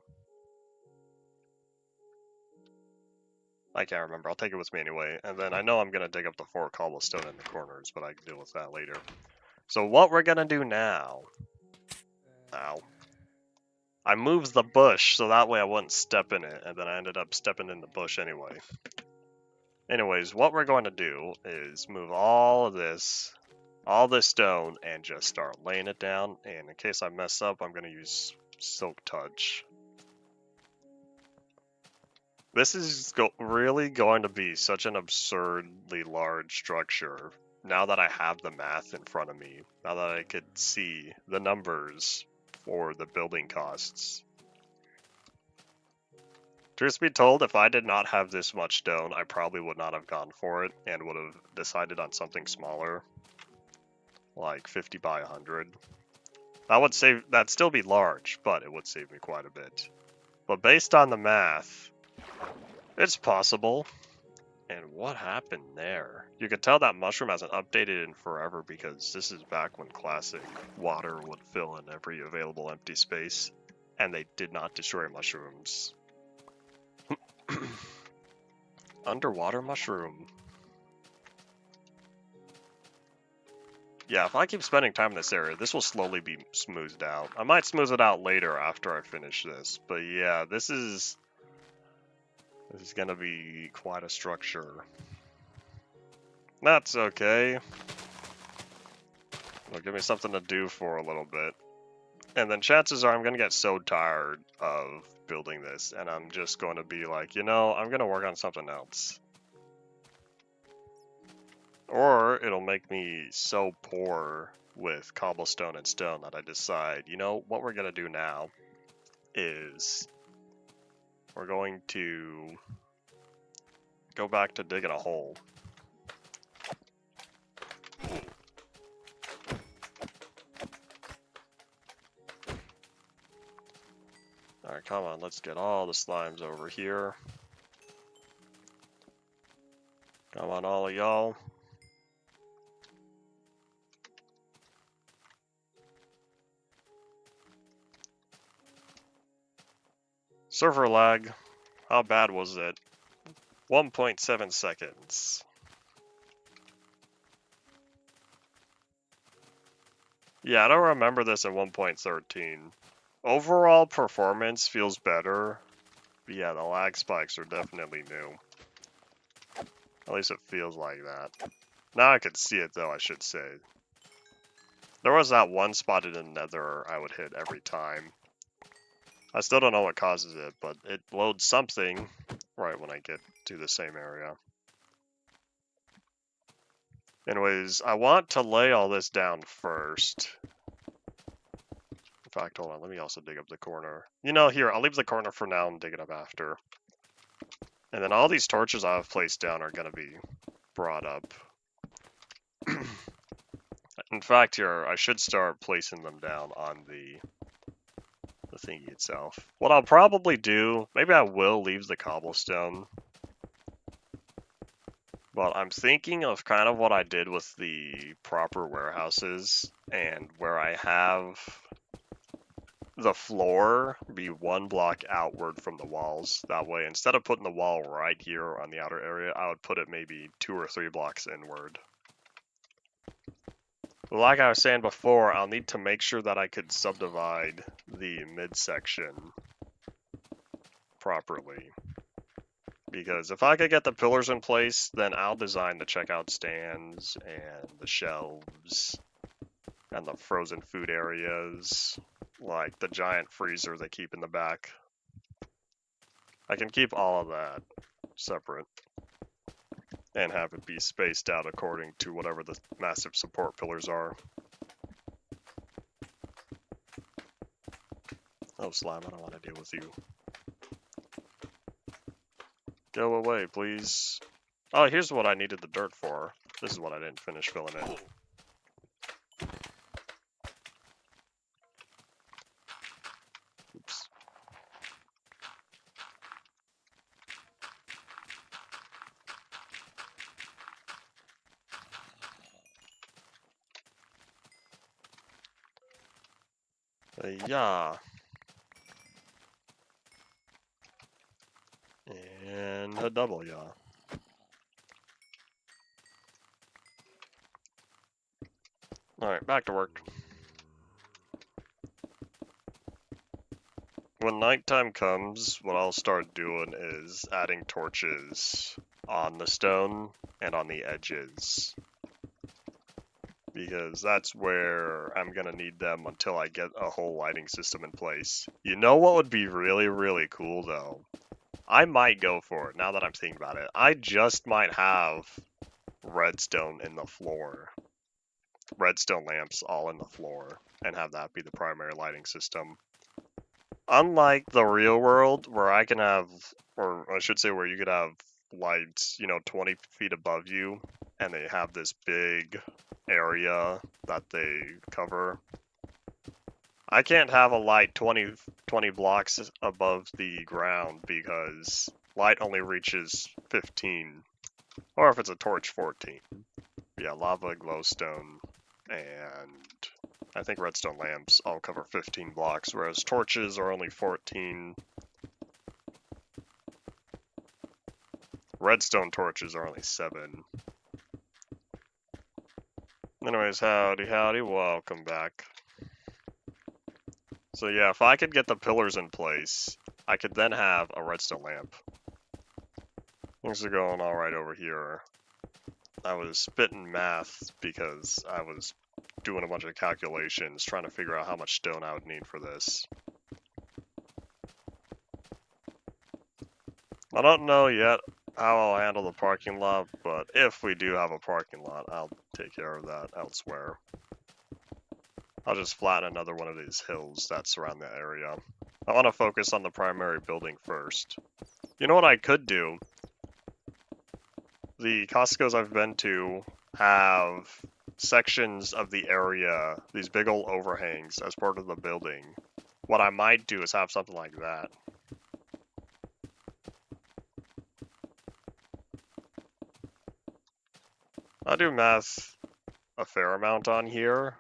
I can't remember. I'll take it with me anyway. And then I know I'm going to dig up the 4 cobblestone in the corners, but I can deal with that later. So what we're going to do now... Ow. I moved the bush so that way I wouldn't step in it, and then I ended up stepping in the bush anyway. Anyways, what we're going to do is move all this stone, and just start laying it down. And in case I mess up, I'm going to use Silk Touch. This is really going to be such an absurdly large structure now that I have the math in front of me, now that I could see the numbers for the building costs. Truth be told, if I did not have this much stone, I probably would not have gone for it and would have decided on something smaller, like 50 by 100. That'd still be large, but it would save me quite a bit. But based on the math, it's possible. And what happened there? You can tell that mushroom hasn't updated in forever because this is back when classic water would fill in every available empty space, and they did not destroy mushrooms. Underwater mushroom. Yeah, if I keep spending time in this area, this will slowly be smoothed out. I might smooth it out later after I finish this, but yeah, this is gonna be quite a structure. That's okay. It'll give me something to do for a little bit. And then chances are I'm gonna get so tired of building this, and I'm just going to be like, I'm gonna work on something else. Or it'll make me so poor with cobblestone and stone that I decide, what we're gonna do now is we're going to go back to digging a hole. Alright, come on, let's get all the slimes over here. Come on, all of y'all. Server lag. How bad was it? 1.7 seconds. Yeah, I don't remember this at 1.13. Overall performance feels better. But yeah, the lag spikes are definitely new. At least it feels like that. Now I can see it though, I should say. There was that one spot in the nether I would hit every time. I still don't know what causes it, but it loads something right when I get to the same area. Anyways, I want to lay all this down first. In fact, hold on, let me also dig up the corner. You know, here, I'll leave the corner for now and dig it up after. And then all these torches I've placed down are going to be brought up. In fact, here, I should start placing them down on the thingy itself. What I'll probably do, maybe I will leave the cobblestone. But I'm thinking of kind of what I did with the proper warehouses, and where I have the floor be one block outward from the walls. That way, instead of putting the wall right here on the outer area, I would put it maybe 2 or 3 blocks inward. Like I was saying before, I'll need to make sure that I could subdivide the midsection properly. Because if I could get the pillars in place, then I'll design the checkout stands and the shelves and the frozen food areas, like the giant freezer they keep in the back. I can keep all of that separate and have it be spaced out according to whatever the massive support pillars are. Oh, slime, I don't want to deal with you. Go away, please. Oh, here's what I needed the dirt for. This is what I didn't finish filling in. Oops. Yeah. And a double yeah. Alright, back to work. When nighttime comes, what I'll start doing is adding torches on the stone and on the edges. Because that's where I'm gonna need them until I get a whole lighting system in place. You know what would be really, really cool though? I might go for it now that I'm thinking about it. I just might have redstone in the floor. Redstone lamps all in the floor and have that be the primary lighting system. Unlike the real world where I can have, or I should say where you could have lights, 20 feet above you and they have this big area that they cover. I can't have a light 20 blocks above the ground because light only reaches 15, or if it's a torch, 14. Yeah, lava, glowstone, and I think redstone lamps all cover 15 blocks, whereas torches are only 14. Redstone torches are only 7. Anyways, howdy, welcome back. So yeah, if I could get the pillars in place, I could then have a redstone lamp. Things are going alright over here. I was spitting math because I was doing a bunch of calculations, trying to figure out how much stone I would need for this. I don't know yet how I'll handle the parking lot, but if we do have a parking lot, I'll take care of that elsewhere. I'll just flatten another one of these hills that surround the area. I want to focus on the primary building first. You know what I could do? The Costco's I've been to have sections of the area, these big old overhangs as part of the building. What I might do is have something like that. I do math a fair amount on here,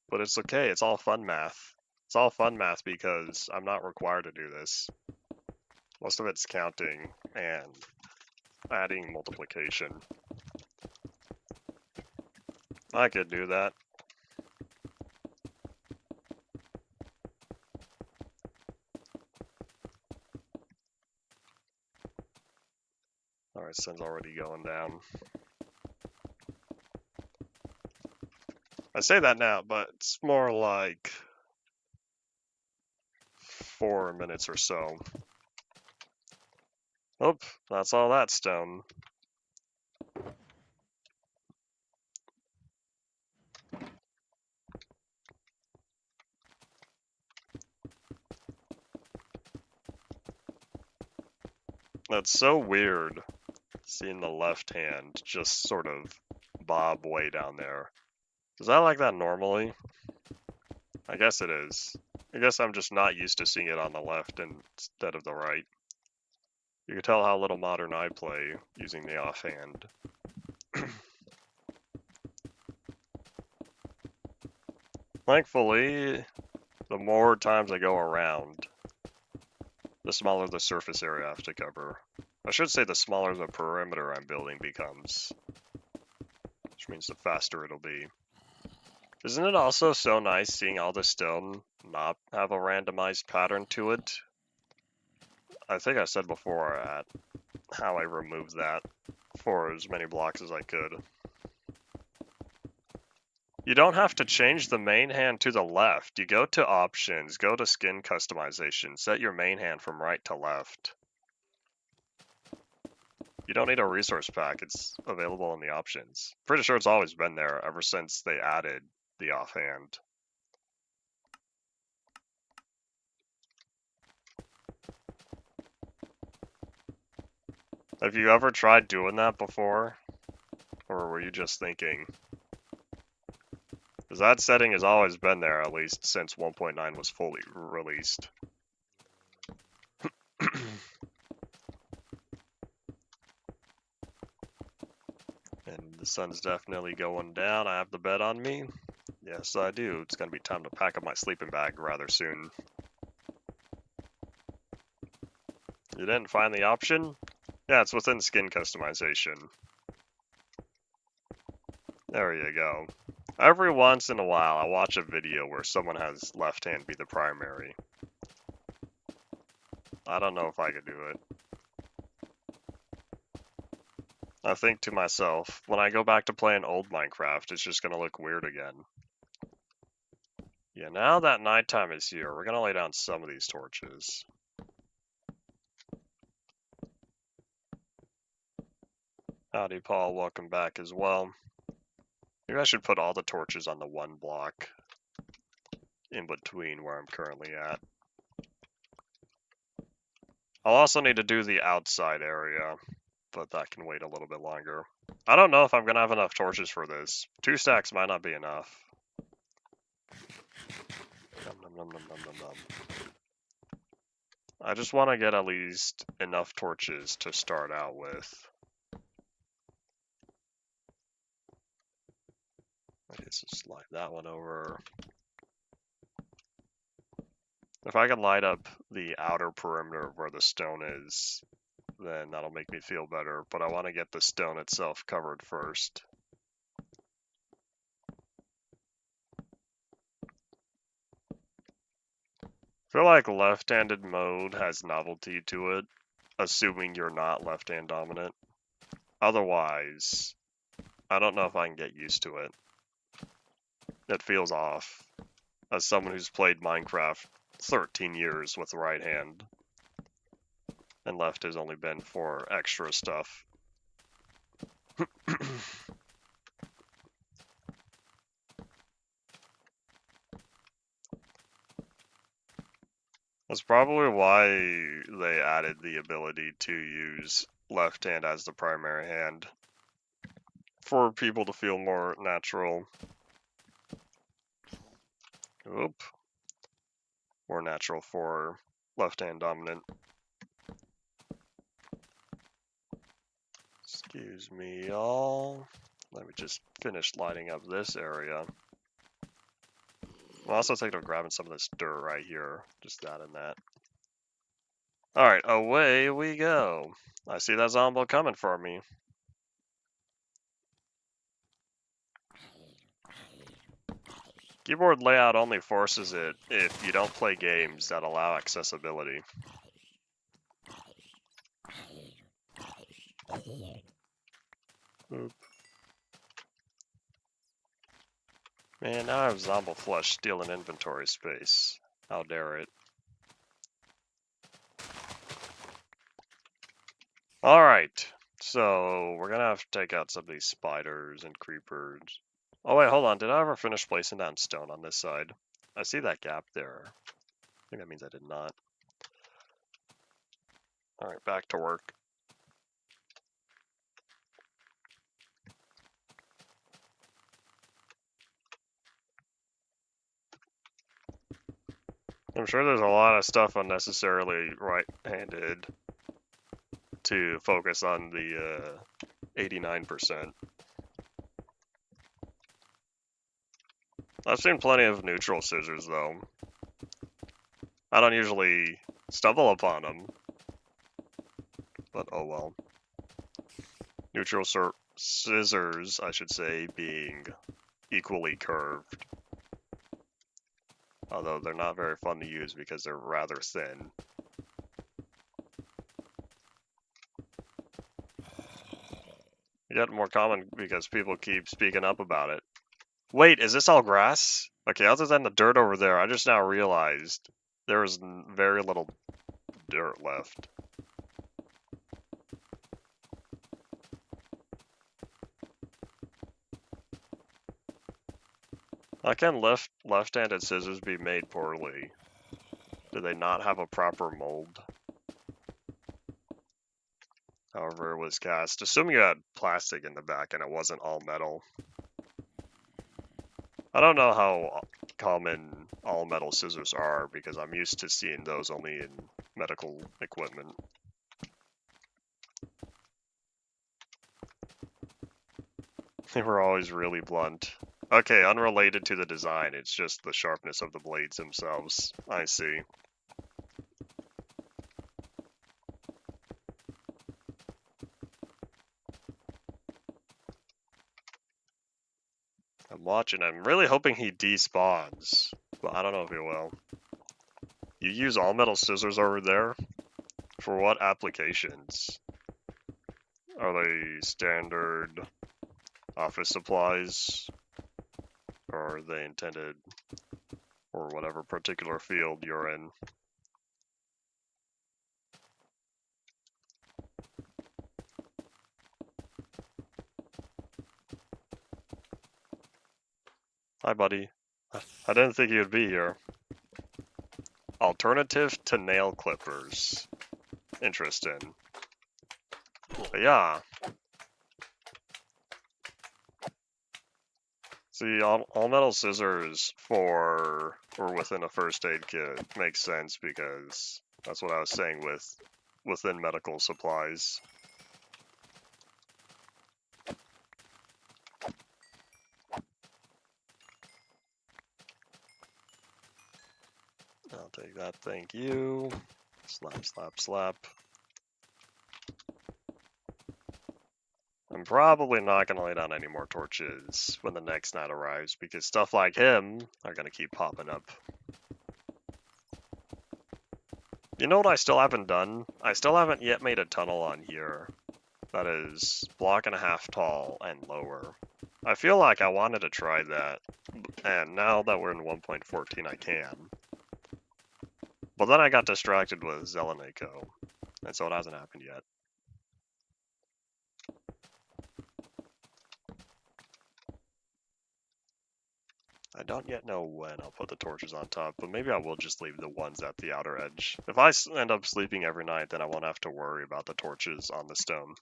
but it's okay, it's all fun math. It's all fun math because I'm not required to do this. Most of it's counting and adding multiplication. I could do that. Alright, sun's already going down. I say that now, but it's more like 4 minutes or so. Oh, that's all that stone. That's so weird, seeing the left hand just sort of bob way down there. Is that like that normally? I guess it is. I guess I'm just not used to seeing it on the left instead of the right. You can tell how little modern I play using the offhand. Thankfully, the more times I go around, the smaller the surface area I have to cover. I should say the smaller the perimeter I'm building becomes, which means the faster it'll be. Isn't it also so nice seeing all the stone not have a randomized pattern to it? I think I said before at how I removed that for as many blocks as I could. You don't have to change the main hand to the left. You go to options, go to skin customization, set your main hand from right to left. You don't need a resource pack, it's available in the options. Pretty sure it's always been there ever since they added the offhand. Have you ever tried doing that before? Or were you just thinking? Because that setting has always been there, at least since 1.9 was fully released. And the sun's definitely going down. I have the bed on me. Yes, I do. It's going to be time to pack up my sleeping bag rather soon. You didn't find the option? Yeah, it's within skin customization. There you go. Every once in a while, I watch a video where someone has left hand be the primary. I don't know if I could do it. I think to myself, when I go back to playing old Minecraft, it's just going to look weird again. Yeah, now that nighttime is here, we're going to lay down some of these torches. Howdy, Paul. Welcome back as well. Maybe I should put all the torches on the one block in between where I'm currently at. I'll also need to do the outside area, but that can wait a little bit longer. I don't know if I'm going to have enough torches for this. 2 stacks might not be enough. Nom, nom, nom, nom, nom, nom, nom. I just want to get at least enough torches to start out with. I guess just slide that one over. If I can light up the outer perimeter of where the stone is, then that'll make me feel better, but I want to get the stone itself covered first. I feel like left-handed mode has novelty to it, assuming you're not left-hand dominant. Otherwise, I don't know if I can get used to it. It feels off. As someone who's played Minecraft 13 years with the right hand, and left has only been for extra stuff. That's probably why they added the ability to use left hand as the primary hand, for people to feel more natural. Oop. More natural for left hand dominant. Excuse me, y'all. Let me just finish lighting up this area. I'll also think of grabbing some of this dirt right here. Just that and that. Alright, away we go. I see that zombie coming for me. Keyboard layout only forces it if you don't play games that allow accessibility. Oop. Man, now I have Zombie Flesh stealing inventory space. How dare it. Alright, so we're gonna have to take out some of these spiders and creepers. Oh wait, hold on, did I ever finish placing down stone on this side? I see that gap there. I think that means I did not. Alright, back to work. I'm sure there's a lot of stuff unnecessarily right-handed to focus on the 89%. I've seen plenty of neutral scissors though. I don't usually stumble upon them, but oh well. Neutral scissors, I should say, being equally curved. Although they're not very fun to use because they're rather thin. Yet more common because people keep speaking up about it. Wait, is this all grass? Okay, other than the dirt over there, I just now realized there was very little dirt left. How can left-handed scissors be made poorly? Do they not have a proper mold? However, it was cast. Assuming you had plastic in the back and it wasn't all metal. I don't know how common all metal scissors are because I'm used to seeing those only in medical equipment. They were always really blunt. Okay, unrelated to the design, it's just the sharpness of the blades themselves. I see. I'm watching. I'm really hoping he despawns, but I don't know if he will. You use all metal scissors over there? For what applications? Are they standard office supplies? Or are they intended for whatever particular field you're in? Hi, buddy. I didn't think you'd be here. Alternative to nail clippers. Interesting. But yeah. See, all metal scissors for or within a first aid kit makes sense because that's what I was saying with within medical supplies. I'll take that, thank you. Slap, slap, slap. I'm probably not going to lay down any more torches when the next night arrives because stuff like him are going to keep popping up. You know what I still haven't done? I still haven't yet made a tunnel on here that is block and a half tall and lower. I feel like I wanted to try that, and now that we're in 1.14 I can. But then I got distracted with Zelenako, and so it hasn't happened yet. I don't yet know when I'll put the torches on top, but maybe I will just leave the ones at the outer edge. If I end up sleeping every night, then I won't have to worry about the torches on the stone.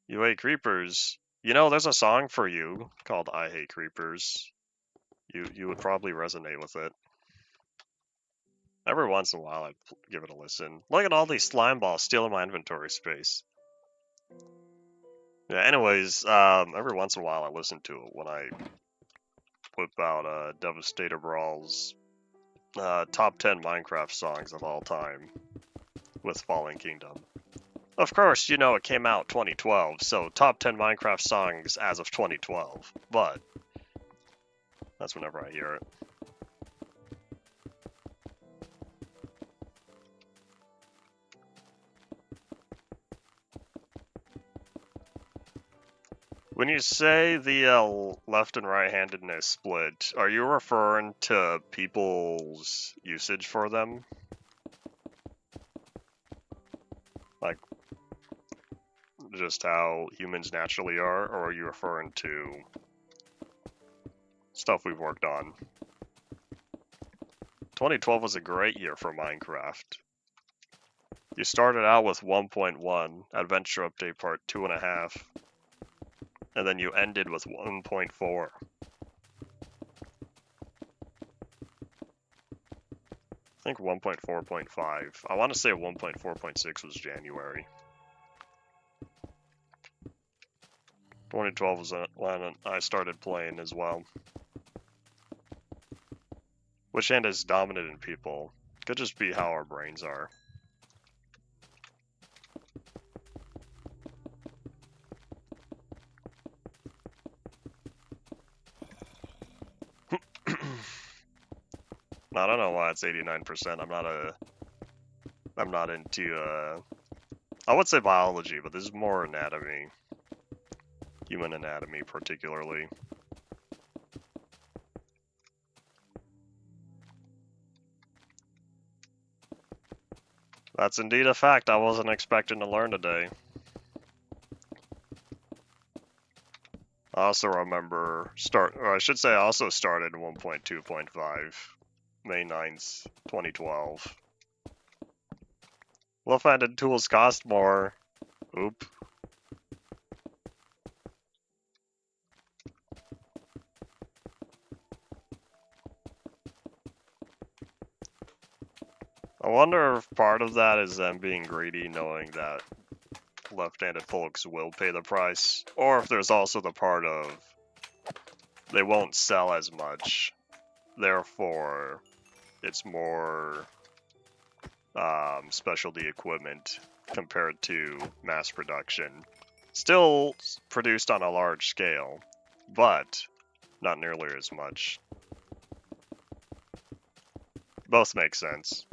You hate creepers. You know, there's a song for you called I Hate Creepers. You would probably resonate with it. Every once in a while, I give it a listen. Look at all these slime balls stealing my inventory space. Yeah, anyways, every once in a while I listen to it when I whip out Devastator Brawl's top 10 Minecraft songs of all time with Fallen Kingdom. Of course, you know it came out 2012, so top 10 Minecraft songs as of 2012, but that's whenever I hear it. When you say the left and right-handedness split, are you referring to people's usage for them? Like, just how humans naturally are, or are you referring to stuff we've worked on? 2012 was a great year for Minecraft. You started out with 1.1, Adventure Update Part 2.5, and then you ended with 1.4. I think 1.4.5. I want to say 1.4.6 was January. 2012 was when I started playing as well. Which hand is dominant in people? Could just be how our brains are. I don't know why it's 89%. I'm not into, I would say biology, but this is more anatomy. Human anatomy, particularly. That's indeed a fact I wasn't expecting to learn today. I also remember I also started 1.2.5, May 9th, 2012. Left-handed tools cost more. Oop. I wonder if part of that is them being greedy, knowing that left-handed folks will pay the price, or if there's also the part of they won't sell as much, therefore it's more specialty equipment compared to mass production. Still produced on a large scale, but not nearly as much. Both make sense.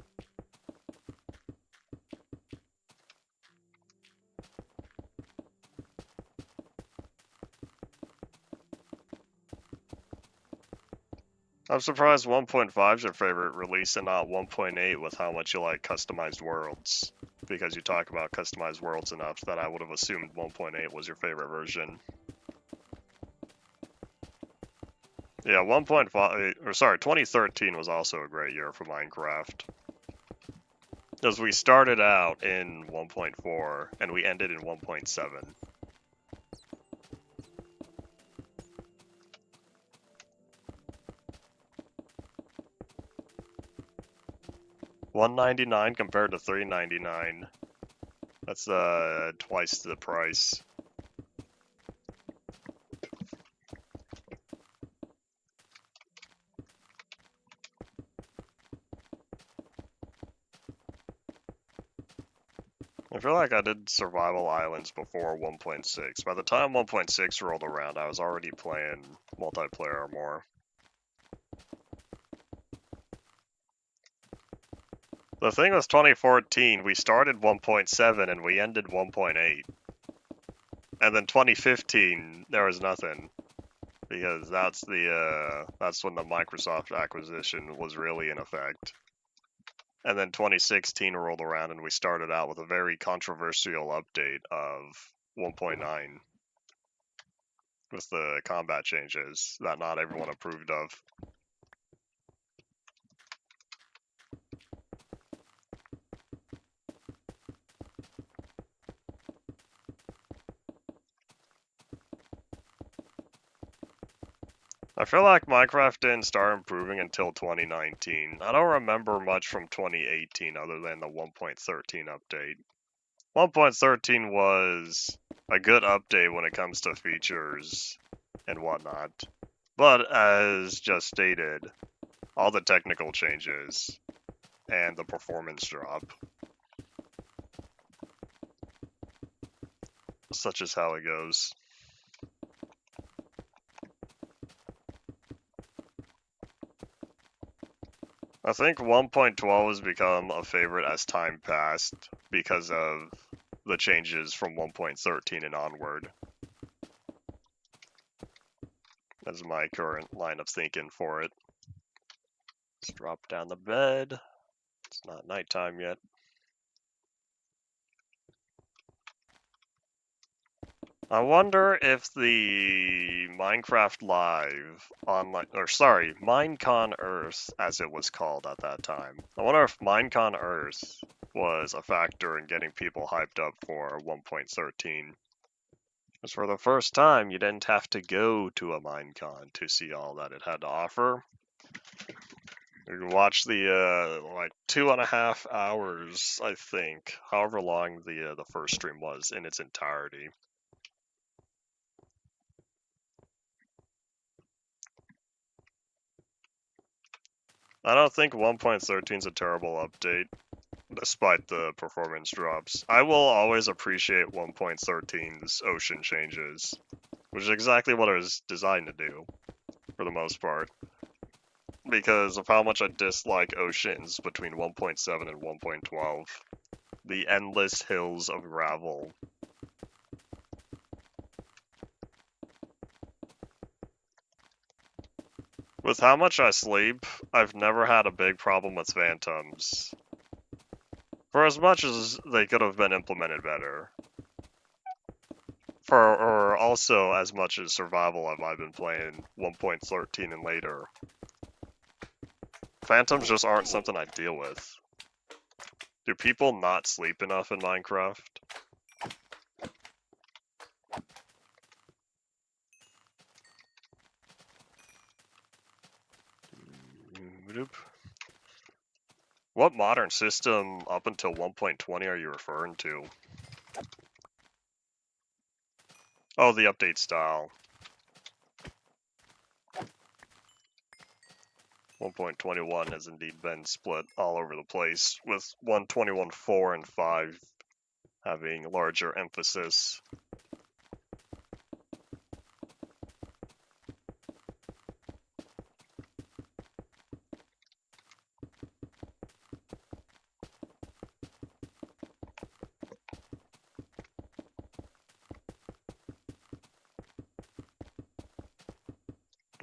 I'm surprised 1.5 is your favorite release and not 1.8 with how much you like customized worlds. Because you talk about customized worlds enough that I would have assumed 1.8 was your favorite version. Yeah, 2013 was also a great year for Minecraft. Because we started out in 1.4 and we ended in 1.7. $199 compared to $399. That's twice the price. I feel like I did Survival Islands before 1.6. By the time 1.6 rolled around, I was already playing multiplayer more. The thing was 2014, we started 1.7 and we ended 1.8. And then 2015, there was nothing. Because that's when the Microsoft acquisition was really in effect. And then 2016 rolled around and we started out with a very controversial update of 1.9 with the combat changes that not everyone approved of. I feel like Minecraft didn't start improving until 2019. I don't remember much from 2018 other than the 1.13 update. 1.13 was a good update when it comes to features and whatnot. But as just stated, all the technical changes and the performance drop. Such is how it goes. I think 1.12 has become a favorite as time passed because of the changes from 1.13 and onward. That's my current line of thinking for it. Let's drop down the bed. It's not nighttime yet. I wonder if the Minecraft Live online, or sorry, Minecon Earth, as it was called at that time. I wonder if Minecon Earth was a factor in getting people hyped up for 1.13. Because for the first time, you didn't have to go to a Minecon to see all that it had to offer. You could watch the like 2.5 hours, I think, however long the first stream was in its entirety. I don't think 1.13 is a terrible update, despite the performance drops. I will always appreciate 1.13's ocean changes, which is exactly what it was designed to do, for the most part. Because of how much I dislike oceans between 1.7 and 1.12. The endless hills of gravel. With how much I sleep, I've never had a big problem with phantoms. For as much as they could have been implemented better. Or also as much as survival have I been playing 1.13 and later. Phantoms just aren't something I deal with. Do people not sleep enough in Minecraft? What modern system up until 1.20 are you referring to? Oh, the update style. 1.21 has indeed been split all over the place, with 1.21.4 and 5 having larger emphasis.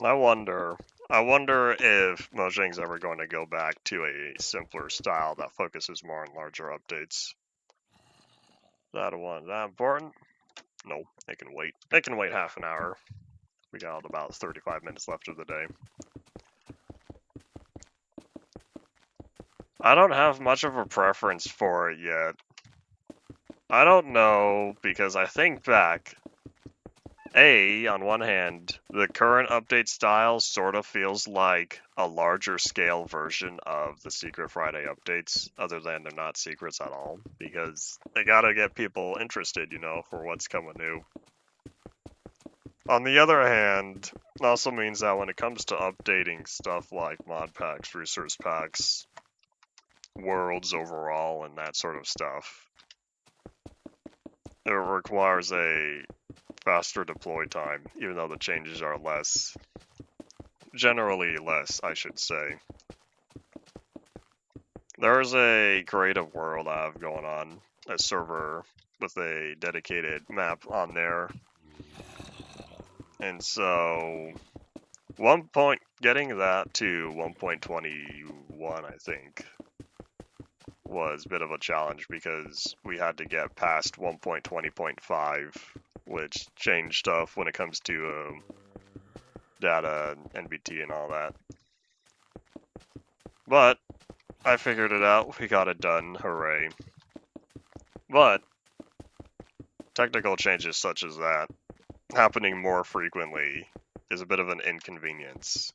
I wonder if Mojang's ever going to go back to a simpler style that focuses more on larger updates. That important? No, they can wait. They can wait half an hour. We got about 35 minutes left of the day. I don't have much of a preference for it yet. I don't know, because I think back. On one hand, the current update style sort of feels like a larger scale version of the Secret Friday updates, other than they're not secrets at all, because they gotta get people interested, for what's coming new. On the other hand, it also means that when it comes to updating stuff like mod packs, resource packs, worlds overall, and that sort of stuff, it requires a faster deploy time, even though the changes are less. Generally less, I should say. There's a creative world I have going on, a server with a dedicated map on there. And so, getting that to 1.21, I think, was a bit of a challenge because we had to get past 1.20.5, which changed stuff when it comes to data, NBT, and all that. But I figured it out. We got it done. Hooray. But technical changes such as that happening more frequently is a bit of an inconvenience.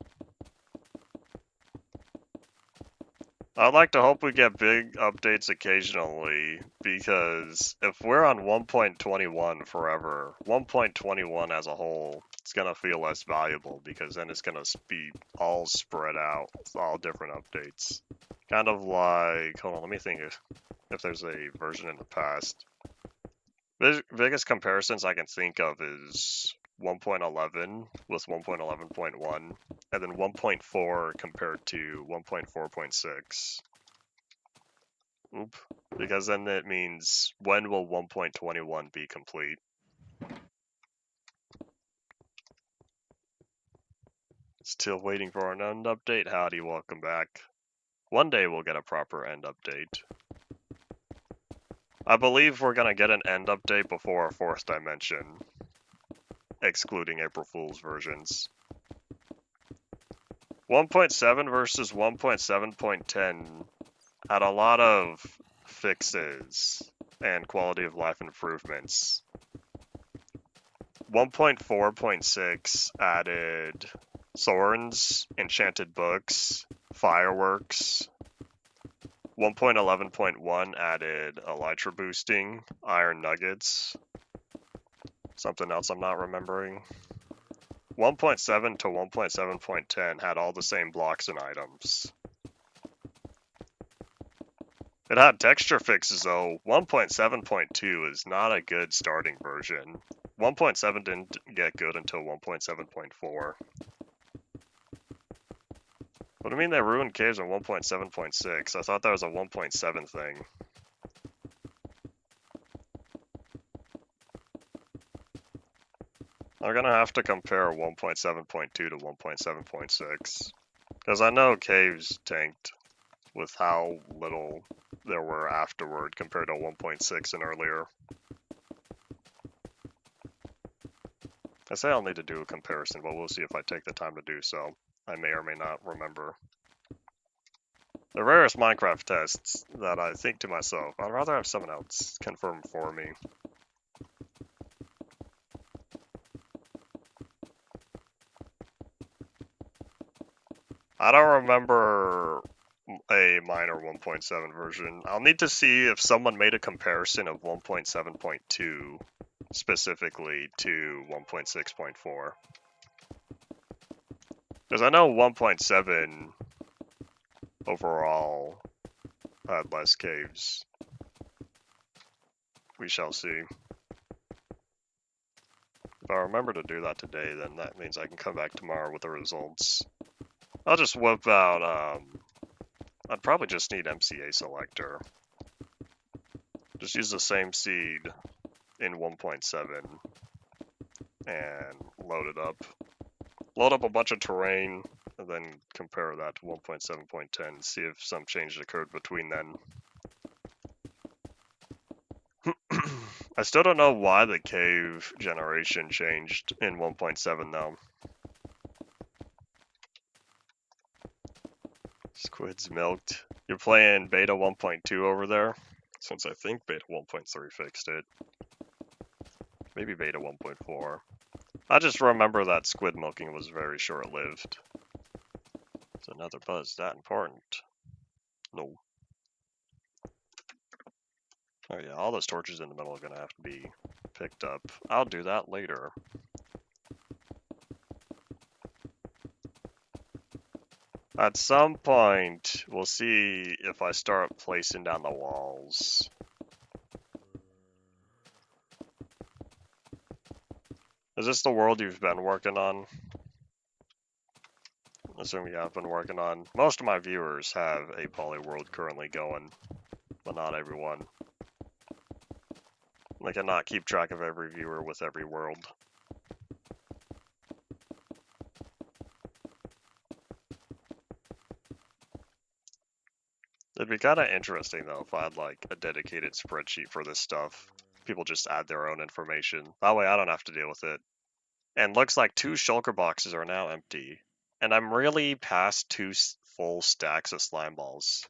I'd like to hope we get big updates occasionally, because if we're on 1.21 forever, 1.21 as a whole, it's going to feel less valuable, because then it's going to be all spread out with all different updates. Kind of like, hold on, let me think if there's a version in the past. Biggest comparisons I can think of is 1.11 with 1.11.1, and then 1.4 compared to 1.4.6. Oop. Because then it means, when will 1.21 be complete? Still waiting for an end update? Howdy, welcome back. One day we'll get a proper end update. I believe we're gonna get an end update before our 4th dimension, excluding April Fool's versions. 1.7 versus 1.7.10 had a lot of fixes and quality of life improvements. 1.4.6 added thorns, enchanted books, fireworks. 1.11.1 added elytra boosting, iron nuggets. Something else I'm not remembering. 1.7 to 1.7.10 had all the same blocks and items. It had texture fixes though. 1.7.2 is not a good starting version. 1.7 didn't get good until 1.7.4. What do you mean they ruined caves in 1.7.6? I thought that was a 1.7 thing. I'm gonna have to compare 1.7.2 to 1.7.6. Because I know caves tanked with how little there were afterward compared to 1.6 and earlier. I say I'll need to do a comparison, but we'll see if I take the time to do so. I may or may not remember. The rarest Minecraft tests that I think to myself, I'd rather have someone else confirm for me. I don't remember a minor 1.7 version. I'll need to see if someone made a comparison of 1.7.2 specifically to 1.6.4. Because I know 1.7 overall had less caves. We shall see. If I remember to do that today, then that means I can come back tomorrow with the results. I'll just whip out, I'd probably just need MCA selector. Just use the same seed in 1.7 and load it up. Load up a bunch of terrain and then compare that to 1.7.10, see if some change occurred between then. I still don't know why the cave generation changed in 1.7 though. Squid's milked. You're playing beta 1.2 over there? Since I think beta 1.3 fixed it. Maybe beta 1.4. I just remember that squid milking was very short-lived. It's another buzz that important. No. Oh yeah, all those torches in the middle are gonna have to be picked up. I'll do that later. At some point, we'll see if I start placing down the walls. Is this the world you've been working on? Assuming you have been working on. Most of my viewers have a Polyworld currently going, but not everyone. I cannot keep track of every viewer with every world. It'd be kind of interesting though if I had like a dedicated spreadsheet for this stuff. People just add their own information. That way I don't have to deal with it. And looks like 2 shulker boxes are now empty. And I'm really past 2 full stacks of slime balls.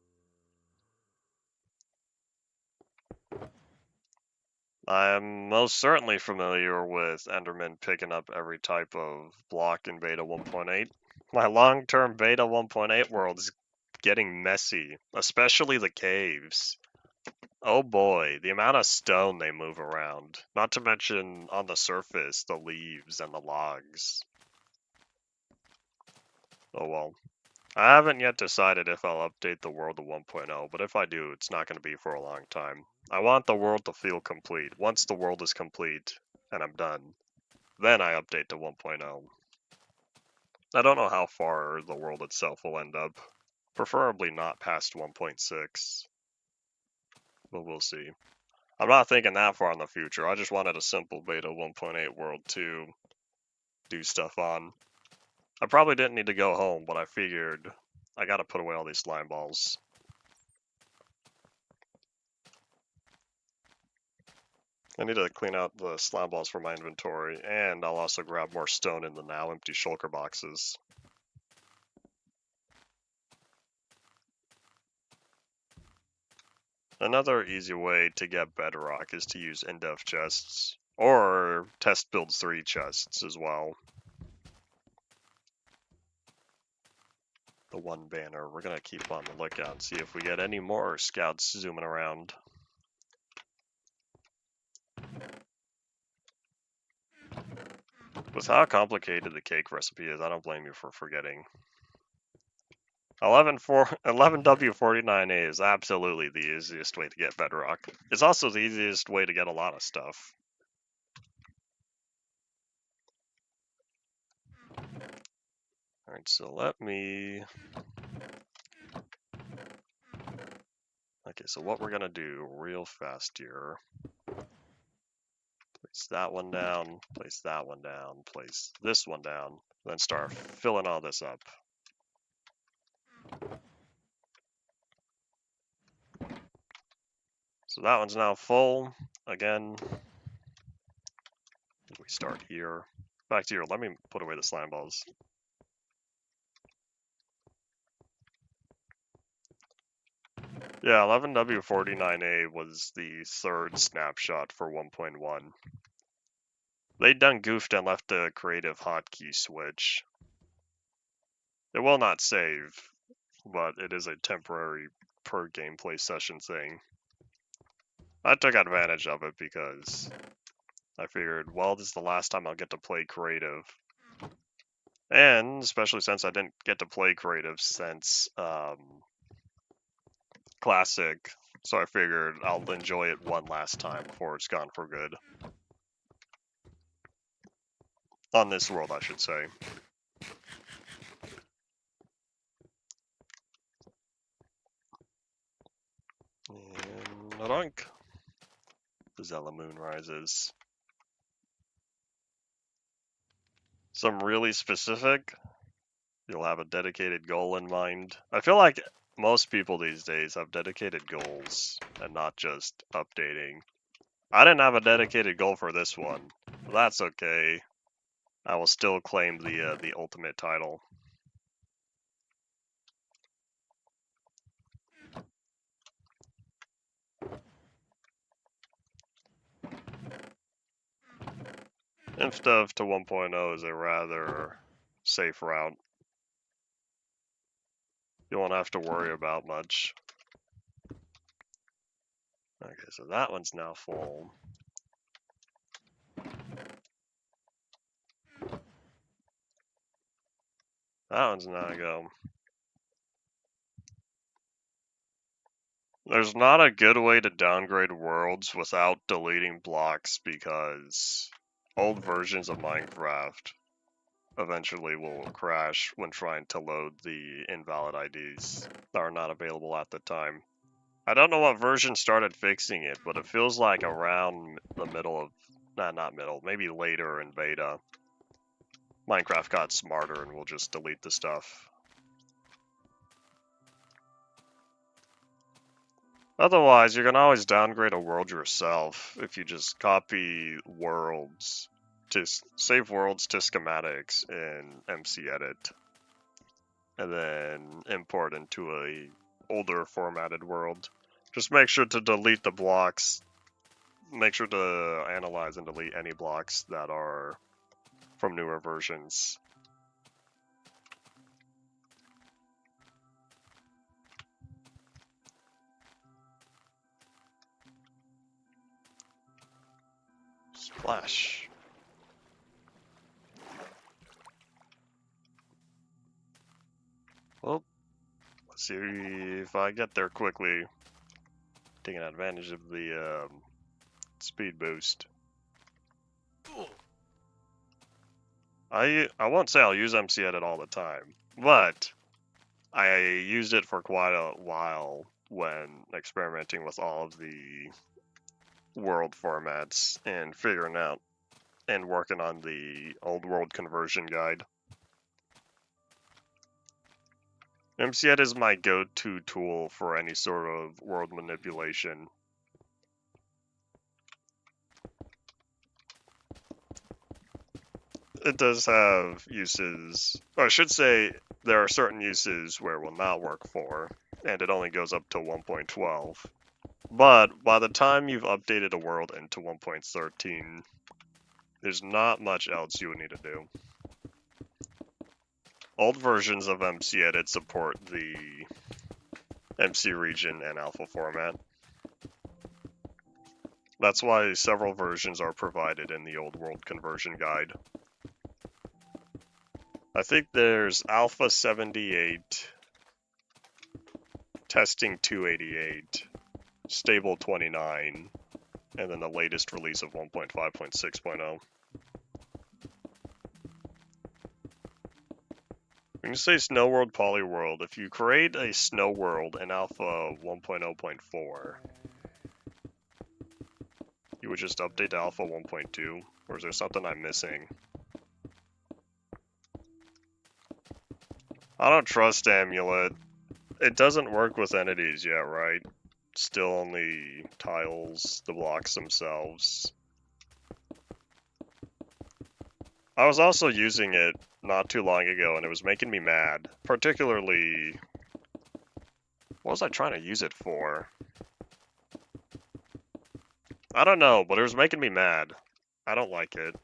I'm most certainly familiar with Enderman picking up every type of block in beta 1.8. My long-term beta 1.8 world is getting messy, especially the caves. Oh boy, the amount of stone they move around. Not to mention, on the surface, the leaves and the logs. Oh well. I haven't yet decided if I'll update the world to 1.0, but if I do, it's not going to be for a long time. I want the world to feel complete. Once the world is complete, and I'm done, then I update to 1.0. I don't know how far the world itself will end up. Preferably not past 1.6. But we'll see. I'm not thinking that far in the future. I just wanted a simple beta 1.8 world to do stuff on. I probably didn't need to go home, but I figured I gotta put away all these slime balls. I need to clean out the slime balls from my inventory, and I'll also grab more stone in the now empty shulker boxes. Another easy way to get bedrock is to use in-depth chests, or test build 3 chests as well. The one banner, we're gonna keep on the lookout and see if we get any more scouts zooming around. With how complicated the cake recipe is, I don't blame you for forgetting. 11W49A is absolutely the easiest way to get bedrock. It's also the easiest way to get a lot of stuff. Alright, so let me... Okay, so what we're gonna do real fast here. Place that one down, place that one down, place this one down, then start filling all this up. So that one's now full. Again, we start here. Back to here, let me put away the slime balls. Yeah, 11W49A was the third snapshot for 1.1. They done goofed and left a creative hotkey switch. It will not save, but it is a temporary per gameplay session thing. I took advantage of it because I figured, well, this is the last time I'll get to play creative. And especially since I didn't get to play creative since Classic, so I figured I'll enjoy it one last time before it's gone for good. On this world, I should say. And Nadunk. The Zella Moon rises. Some really specific, you'll have a dedicated goal in mind. I feel like most people these days have dedicated goals and not just updating. I didn't have a dedicated goal for this one, but that's okay. I will still claim the ultimate title. InfDev to 1.0 is a rather safe route. You won't have to worry about much. Okay, so that one's now full. That one's now go. There's not a good way to downgrade worlds without deleting blocks because old versions of Minecraft eventually will crash when trying to load the invalid IDs that are not available at the time. I don't know what version started fixing it, but it feels like around the middle of, not middle, maybe later in beta, Minecraft got smarter and will just delete the stuff. Otherwise, you can always downgrade a world yourself if you just copy worlds to save worlds to schematics in MC Edit, and then import into a older formatted world. Just make sure to delete the blocks. Make sure to analyze and delete any blocks that are from newer versions. Splash. Well, let's see if I get there quickly. Taking advantage of the speed boost. I won't say I'll use MC Edit all the time, but I used it for quite a while when experimenting with all of the world formats and figuring out and working on the old world conversion guide. MCED is my go-to tool for any sort of world manipulation. It does have uses, or I should say, there are certain uses where it will not work for, and it only goes up to 1.12. But by the time you've updated a world into 1.13, there's not much else you would need to do. Old versions of MC Edit support the MC region and alpha format. That's why several versions are provided in the old world conversion guide. I think there's Alpha 78, Testing 288, Stable 29, and then the latest release of 1.5.6.0. When you say Snow World, Polyworld, if you create a Snow World in Alpha 1.0.4, you would just update to Alpha 1.2, or is there something I'm missing? I don't trust Amulet. It doesn't work with entities yet, right? Still only tiles, the blocks themselves. I was also using it not too long ago, and it was making me mad. Particularly, what was I trying to use it for? I don't know, but it was making me mad. I don't like it.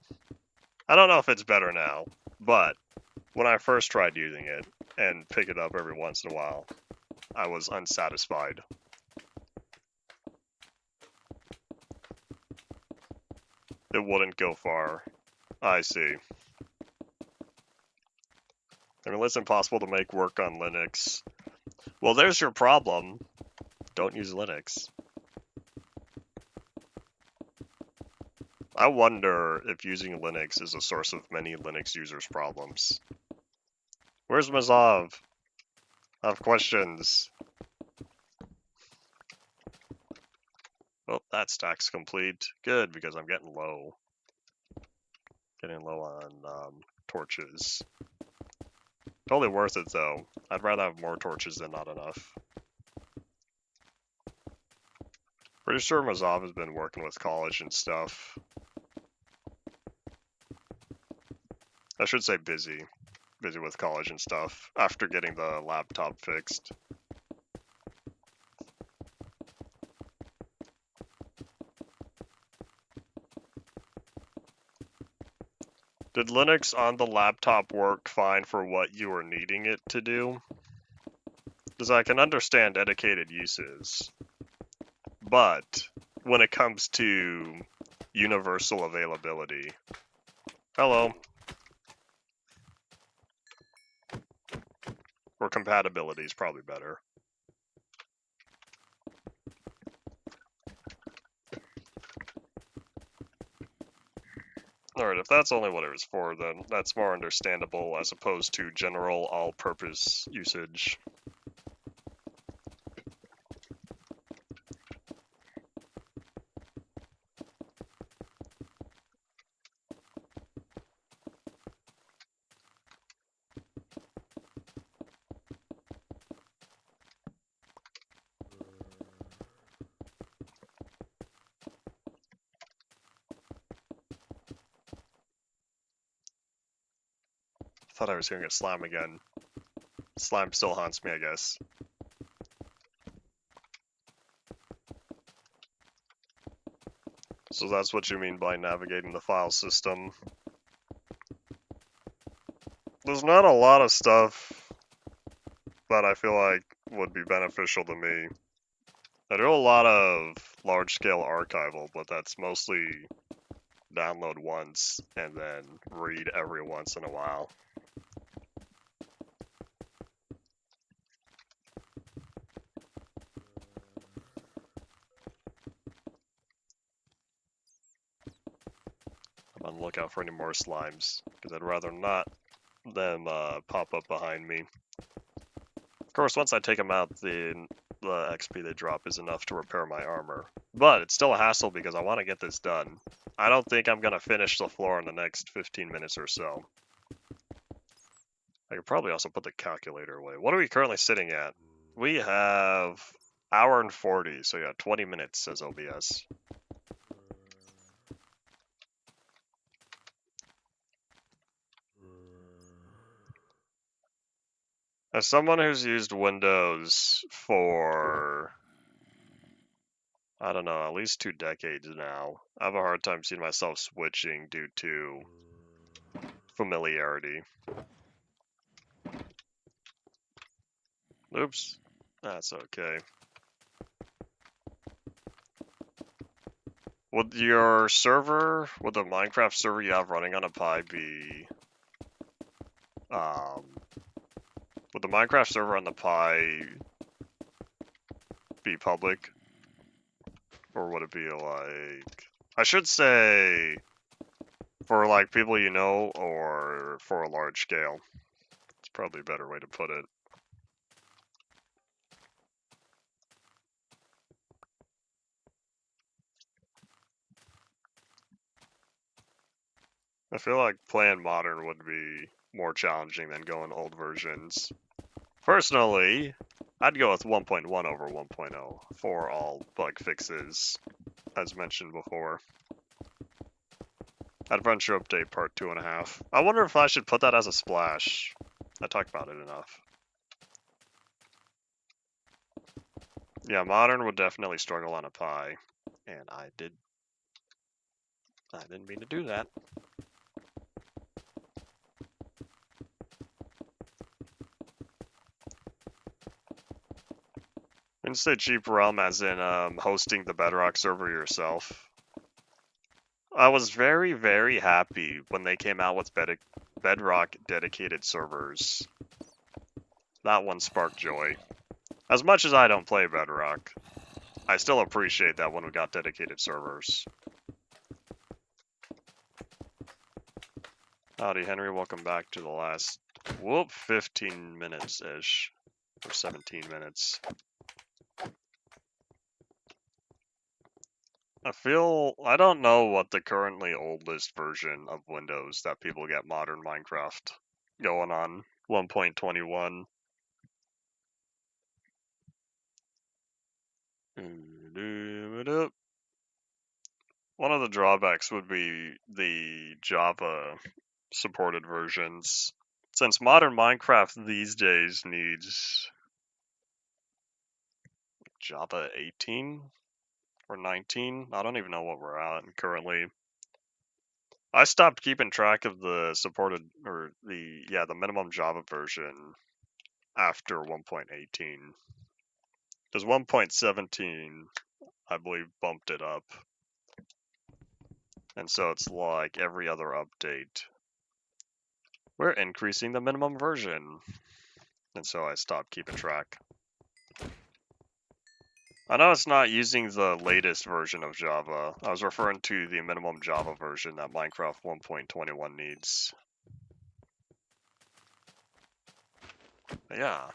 I don't know if it's better now, but when I first tried using it and pick it up every once in a while, I was unsatisfied. It wouldn't go far. I see. I mean, it's impossible to make work on Linux. Well, there's your problem. Don't use Linux. I wonder if using Linux is a source of many Linux users' problems. Where's Mazov? I have questions. Well, that stack's complete. Good, because I'm getting low. Getting low on torches. Totally worth it, though. I'd rather have more torches than not enough. Pretty sure Mazov has been working with college and stuff. I should say busy. Busy with college and stuff, after getting the laptop fixed. Did Linux on the laptop work fine for what you were needing it to do? Because I can understand dedicated uses, but when it comes to universal availability... Hello. Or compatibility is probably better. Alright, if that's only what it was for, then that's more understandable as opposed to general all-purpose usage. Thought I was hearing a slime again. Slime still haunts me, I guess. So that's what you mean by navigating the file system. There's not a lot of stuff that I feel like would be beneficial to me. I do a lot of large-scale archival, but that's mostly download once and then read every once in a while. I'm on the lookout for any more slimes, because I'd rather not them pop up behind me. Of course, once I take them out, the XP they drop is enough to repair my armor. But it's still a hassle because I want to get this done. I don't think I'm going to finish the floor in the next 15 minutes or so. I could probably also put the calculator away. What are we currently sitting at? We have hour and 40, so yeah, 20 minutes, says OBS. As someone who's used Windows for, I don't know, at least 2 decades now, I have a hard time seeing myself switching due to familiarity. Oops, that's okay. Would your server, would the Minecraft server you have running on a Pi be, would the Minecraft server on the Pi be public? Or would it be like, I should say, for like people you know, or for a large scale? It's probably a better way to put it. I feel like playing modern would be more challenging than going old versions. Personally, I'd go with 1.1 over 1.0 for all bug fixes, as mentioned before. Adventure Update Part 2.5. I wonder if I should put that as a splash. I talked about it enough. Yeah, modern would definitely struggle on a Pi, and I didn't mean to do that. And say cheap realm as in hosting the Bedrock server yourself. I was very, very happy when they came out with Bedrock dedicated servers. That one sparked joy. As much as I don't play Bedrock, I still appreciate that when we got dedicated servers. Howdy, Henry. Welcome back to the last, 15 minutes-ish. Or 17 minutes. I don't know what the currently oldest version of Windows that people get modern Minecraft going on. 1.21. One of the drawbacks would be the Java supported versions. Since modern Minecraft these days needs Java 18 or 19, I don't even know what we're at currently. I stopped keeping track of the supported, or the minimum Java version after 1.18. Because 1.17, I believe, bumped it up. And so it's like every other update, we're increasing the minimum version. And so I stopped keeping track. I know it's not using the latest version of Java. I was referring to the minimum Java version that Minecraft 1.21 needs. But yeah.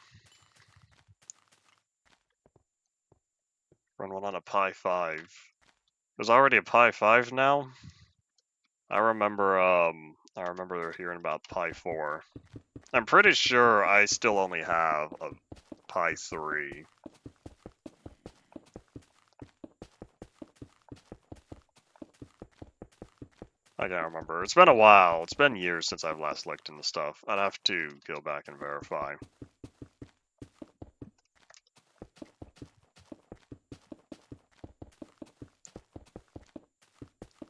Run one on a Pi 5. There's already a Pi 5 now? I remember hearing about Pi 4. I'm pretty sure I still only have a Pi 3. I can't remember. It's been a while. It's been years since I've last looked into stuff. I'd have to go back and verify.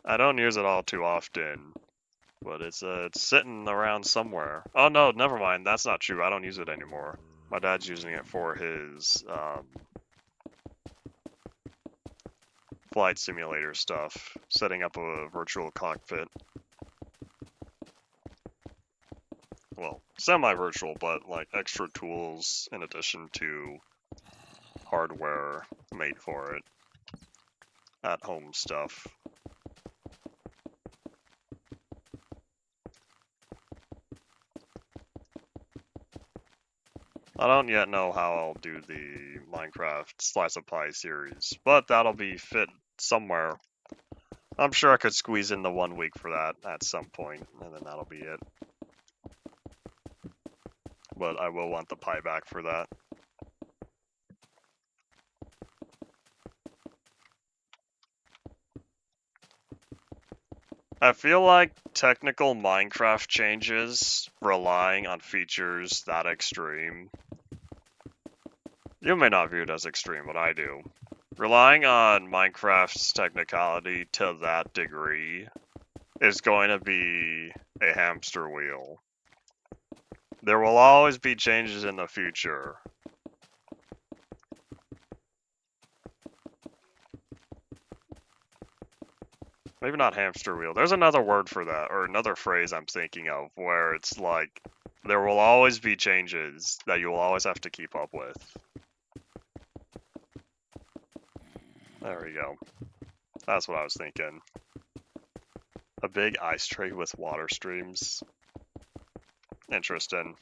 I don't use it all too often, but it's sitting around somewhere. Oh no, never mind. That's not true. I don't use it anymore. My dad's using it for his flight simulator stuff, setting up a virtual cockpit. Well, semi-virtual, but like extra tools in addition to hardware made for it. At-home stuff. I don't yet know how I'll do the Minecraft Slice of Pie series, but that'll be fit somewhere. I'm sure I could squeeze in the 1 week for that at some point, and then that'll be it. but I will want the pie back for that. I feel like technical Minecraft changes relying on features that extreme. You may not view it as extreme, but I do. Relying on Minecraft's technicality to that degree is going to be a hamster wheel. There will always be changes in the future. Maybe not hamster wheel. There's another word for that, or another phrase I'm thinking of, where it's like, there will always be changes that you will always have to keep up with. There we go. That's what I was thinking. A big ice tray with water streams. Interesting.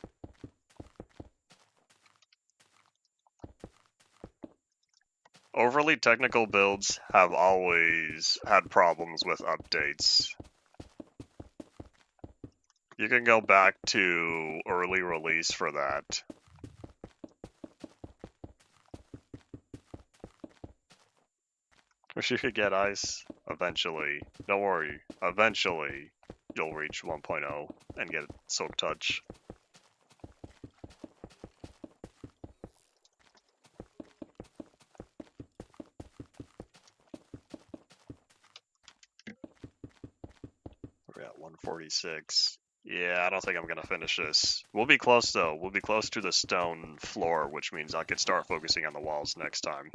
Overly technical builds have always had problems with updates. You can go back to early release for that. Wish you could get ice. Eventually. Don't worry. Eventually, you'll reach 1.0 and get Soak Touch. We're at 146. Yeah, I don't think I'm gonna finish this. We'll be close though. We'll be close to the stone floor, which means I could start focusing on the walls next time.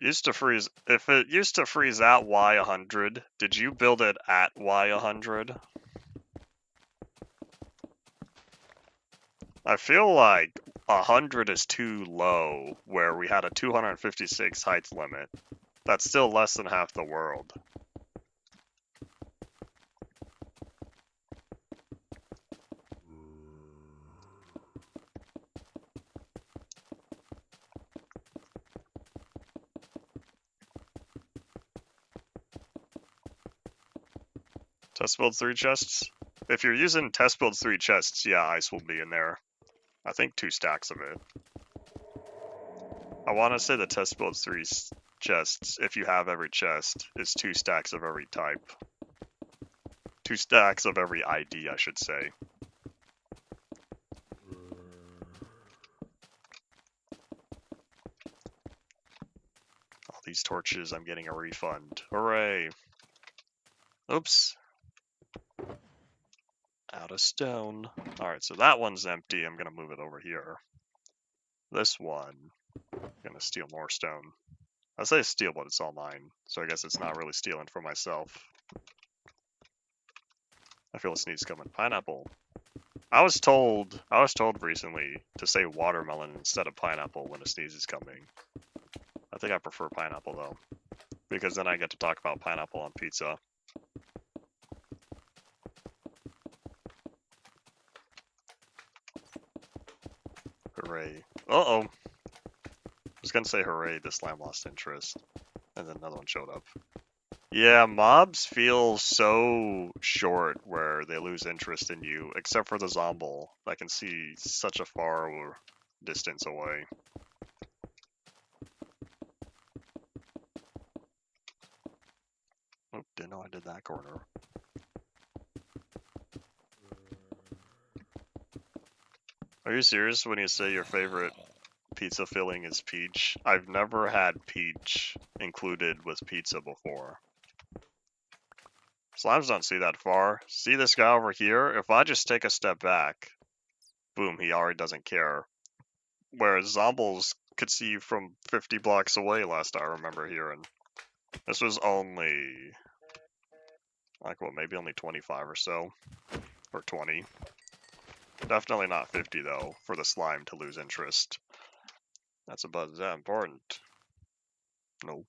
Used to freeze. If it used to freeze at Y100, did you build it at Y100? I feel like 100 is too low, where we had a 256 height limit. That's still less than half the world. Test build 3 chests? If you're using test build 3 chests, yeah, ice will be in there. I think 2 stacks of it. I want to say the test build 3 chests, if you have every chest, is 2 stacks of every type. 2 stacks of every ID, I should say. All these torches, I'm getting a refund. Hooray! Oops. Out of stone. Alright, so that one's empty. I'm gonna move it over here. This one, I'm gonna steal more stone. I say steal, but it's all mine, so I guess it's not really stealing for myself. I feel a sneeze coming. Pineapple. I was told recently to say watermelon instead of pineapple when a sneeze is coming. I think I prefer pineapple though, because then I get to talk about pineapple on pizza. Hooray. Uh-oh. I was gonna say hooray, this lamb lost interest. And then another one showed up. Yeah, mobs feel so short where they lose interest in you, except for the Zomble that can see such a far distance away. Oh, didn't know I did that corner. Are you serious when you say your favorite pizza filling is peach? I've never had peach included with pizza before. Slimes don't see that far. See this guy over here? If I just take a step back, boom, he already doesn't care. Whereas Zombles could see you from 50 blocks away last I remember hearing. This was only, like, what, maybe only 25 or so? Or 20. Definitely not 50, though, for the slime to lose interest. That's about that important. No.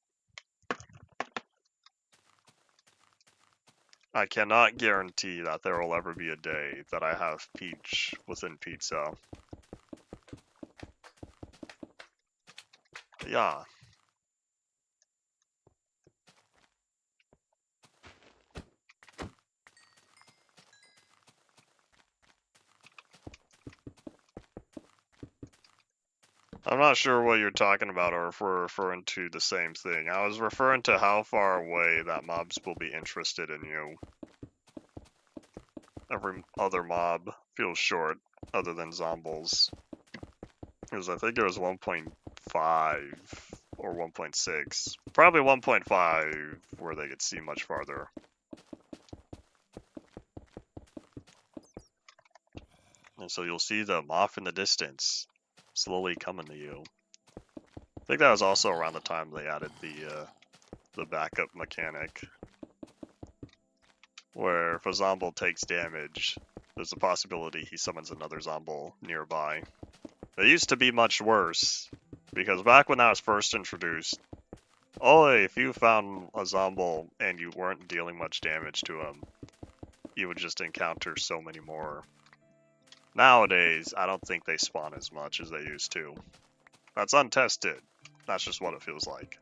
I cannot guarantee that there will ever be a day that I have peach within pizza. Yeah. I'm not sure what you're talking about or if we're referring to the same thing. I was referring to how far away that mobs will be interested in you. Every other mob feels short, other than zombies. Because I think it was 1.5 or 1.6. Probably 1.5 where they could see much farther. And so you'll see them off in the distance, slowly coming to you. I think that was also around the time they added the backup mechanic, where if a zombie takes damage, there's a possibility he summons another zombie nearby. It used to be much worse, because back when that was first introduced, if you found a zombie and you weren't dealing much damage to him, you would just encounter so many more. Nowadays, I don't think they spawn as much as they used to. That's untested. That's just what it feels like.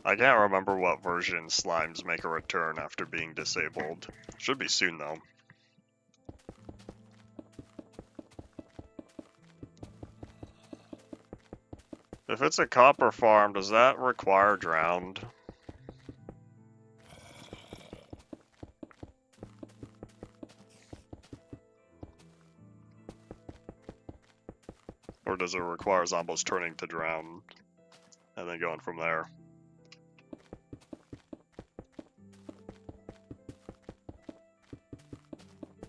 I can't remember what version slimes make a return after being disabled. Should be soon though. If it's a copper farm, does that require drowned? Or does it require zombies turning to drown and then going from there?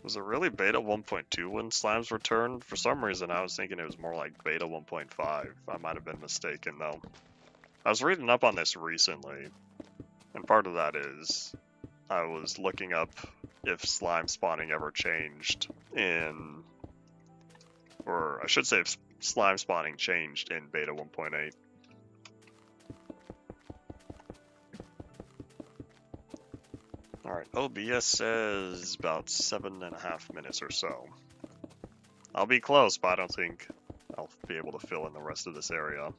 Was it really beta 1.2 when slimes returned? For some reason I was thinking it was more like beta 1.5. I might have been mistaken though. I was reading up on this recently, and part of that is I was looking up if slime spawning ever changed in, or I should say if slime spawning changed in beta 1.8. Alright, OBS says about 7.5 minutes or so. I'll be close, but I don't think I'll be able to fill in the rest of this area.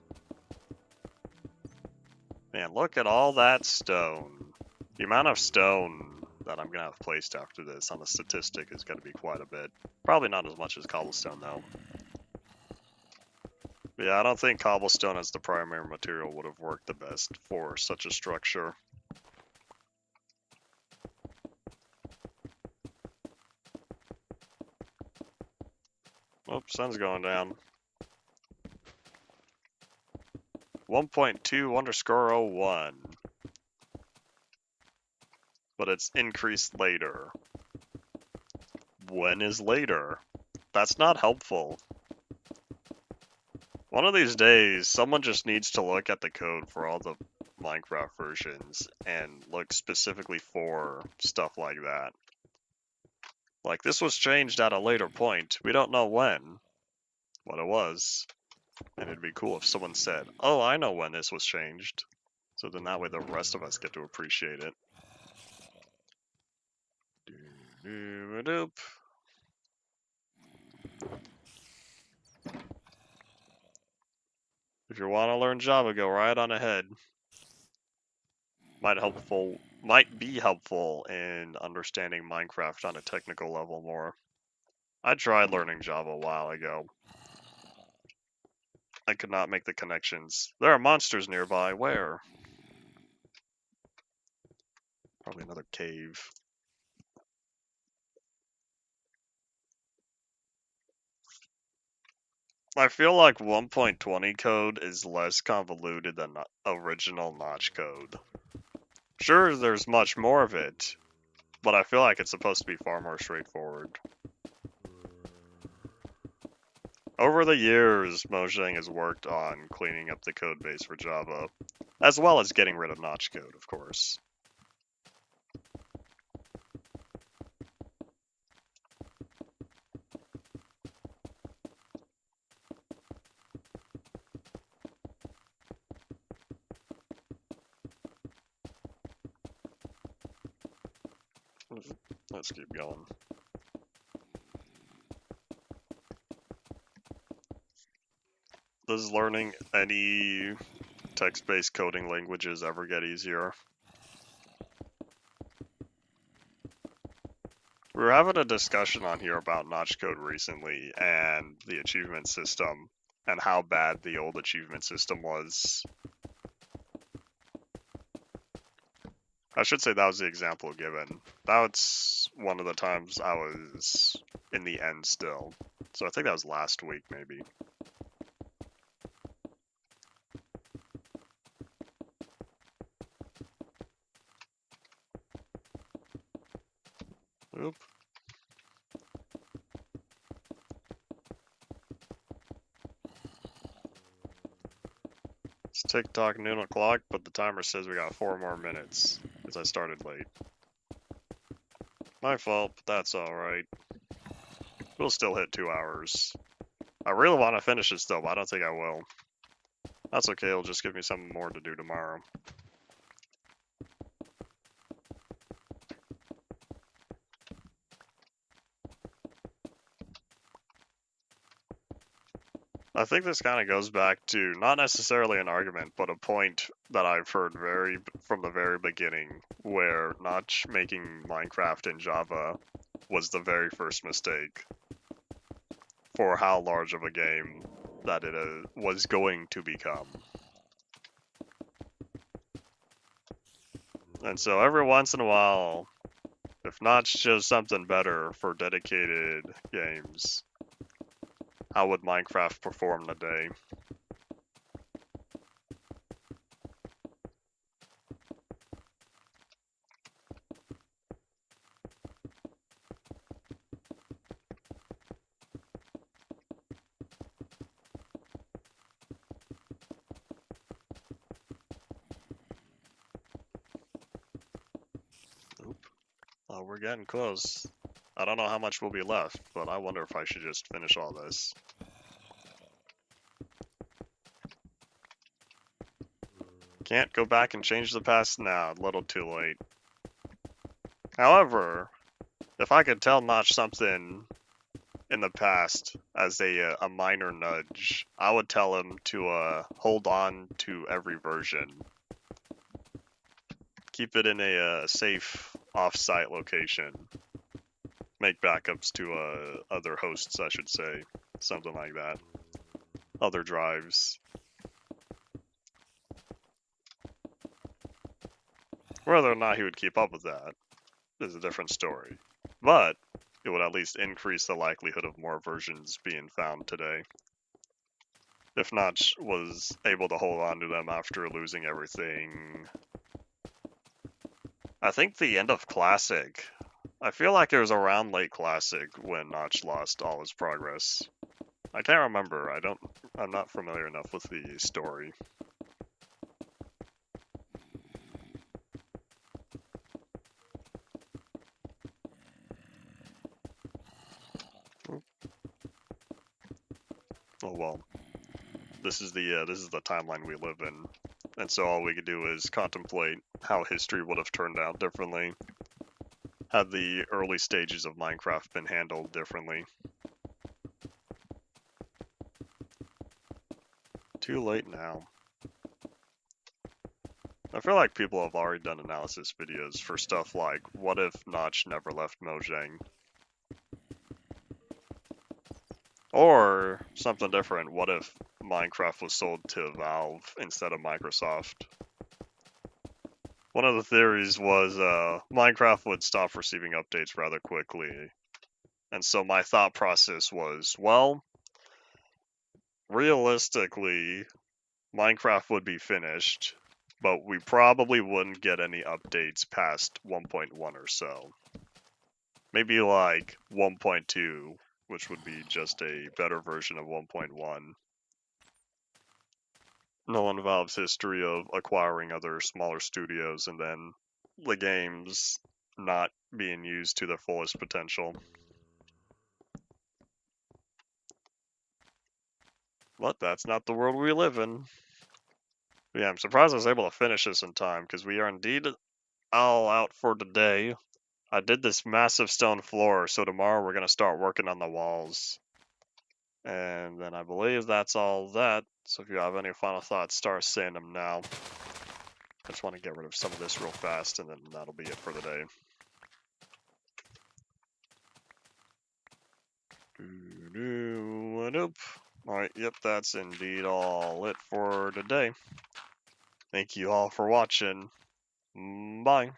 Man, look at all that stone. The amount of stone that I'm gonna have placed after this on the statistic is gonna be quite a bit. Probably not as much as cobblestone though. But yeah, I don't think cobblestone as the primary material would have worked the best for such a structure. Oh, sun's going down. 1.2_01. But it's increased later. When is later? That's not helpful. One of these days, someone just needs to look at the code for all the Minecraft versions and look specifically for stuff like that. Like, this was changed at a later point. We don't know when, but it was. And it'd be cool if someone said, oh, I know when this was changed. So then that way the rest of us get to appreciate it. Doo-doo-doop. If you want to learn Java, go right on ahead. Might be helpful in understanding Minecraft on a technical level more. I tried learning Java a while ago. I could not make the connections. There are monsters nearby. Where? Probably another cave. I feel like 1.20 code is less convoluted than original Notch code. Sure, there's much more of it, but I feel like it's supposed to be far more straightforward. Over the years, Mojang has worked on cleaning up the code base for Java, as well as getting rid of Notch code, of course. Let's keep going. Does learning any text-based coding languages ever get easier? We were having a discussion on here about notch code recently and the achievement system and how bad the old achievement system was. I should say that was the example given. That was one of the times I was in the end still. So I think that was last week, maybe. Oop. It's TikTok noon o'clock, but the timer says we got 4 more minutes, because I started late. My fault, but that's alright. We'll still hit 2 hours. I really want to finish this though, but I don't think I will. That's okay, it'll just give me something more to do tomorrow. I think this kind of goes back to not necessarily an argument, but a point that I've heard from the very beginning, where not making Minecraft in Java was the very first mistake for how large of a game that it was going to become. And so every once in a while, if Notch shows something better for dedicated games, how would Minecraft perform today? Oop. Oh, we're getting close. I don't know how much will be left, but I wonder if I should just finish all this. Can't go back and change the past now, a little too late. However, if I could tell Notch something in the past as a minor nudge, I would tell him to hold on to every version. Keep it in a safe off-site location. Make backups to other hosts, I should say. Something like that. Other drives. Whether or not he would keep up with that is a different story. But it would at least increase the likelihood of more versions being found today. If Notch was able to hold on to them after losing everything. I think the end of Classic. I feel like it was around late Classic when Notch lost all his progress. I can't remember. I'm not familiar enough with the story. Oh well. This is the timeline we live in. And so all we could do is contemplate how history would have turned out differently had the early stages of Minecraft been handled differently. Too late now. I feel like people have already done analysis videos for stuff like, what if Notch never left Mojang? Or something different, what if Minecraft was sold to Valve instead of Microsoft? One of the theories was Minecraft would stop receiving updates rather quickly. And so my thought process was, well, realistically, Minecraft would be finished, but we probably wouldn't get any updates past 1.1 or so. Maybe like 1.2, which would be just a better version of 1.1. Knowing Valve's history of acquiring other smaller studios and then the games not being used to their fullest potential. But that's not the world we live in. But yeah, I'm surprised I was able to finish this in time, because we are indeed all out for today. I did this massive stone floor, so tomorrow we're going to start working on the walls. And then I believe that's all that. So if you have any final thoughts, start saying them now. I just want to get rid of some of this real fast, and then that'll be it for the day. Alright, yep, that's indeed all it for today. Thank you all for watching. Bye.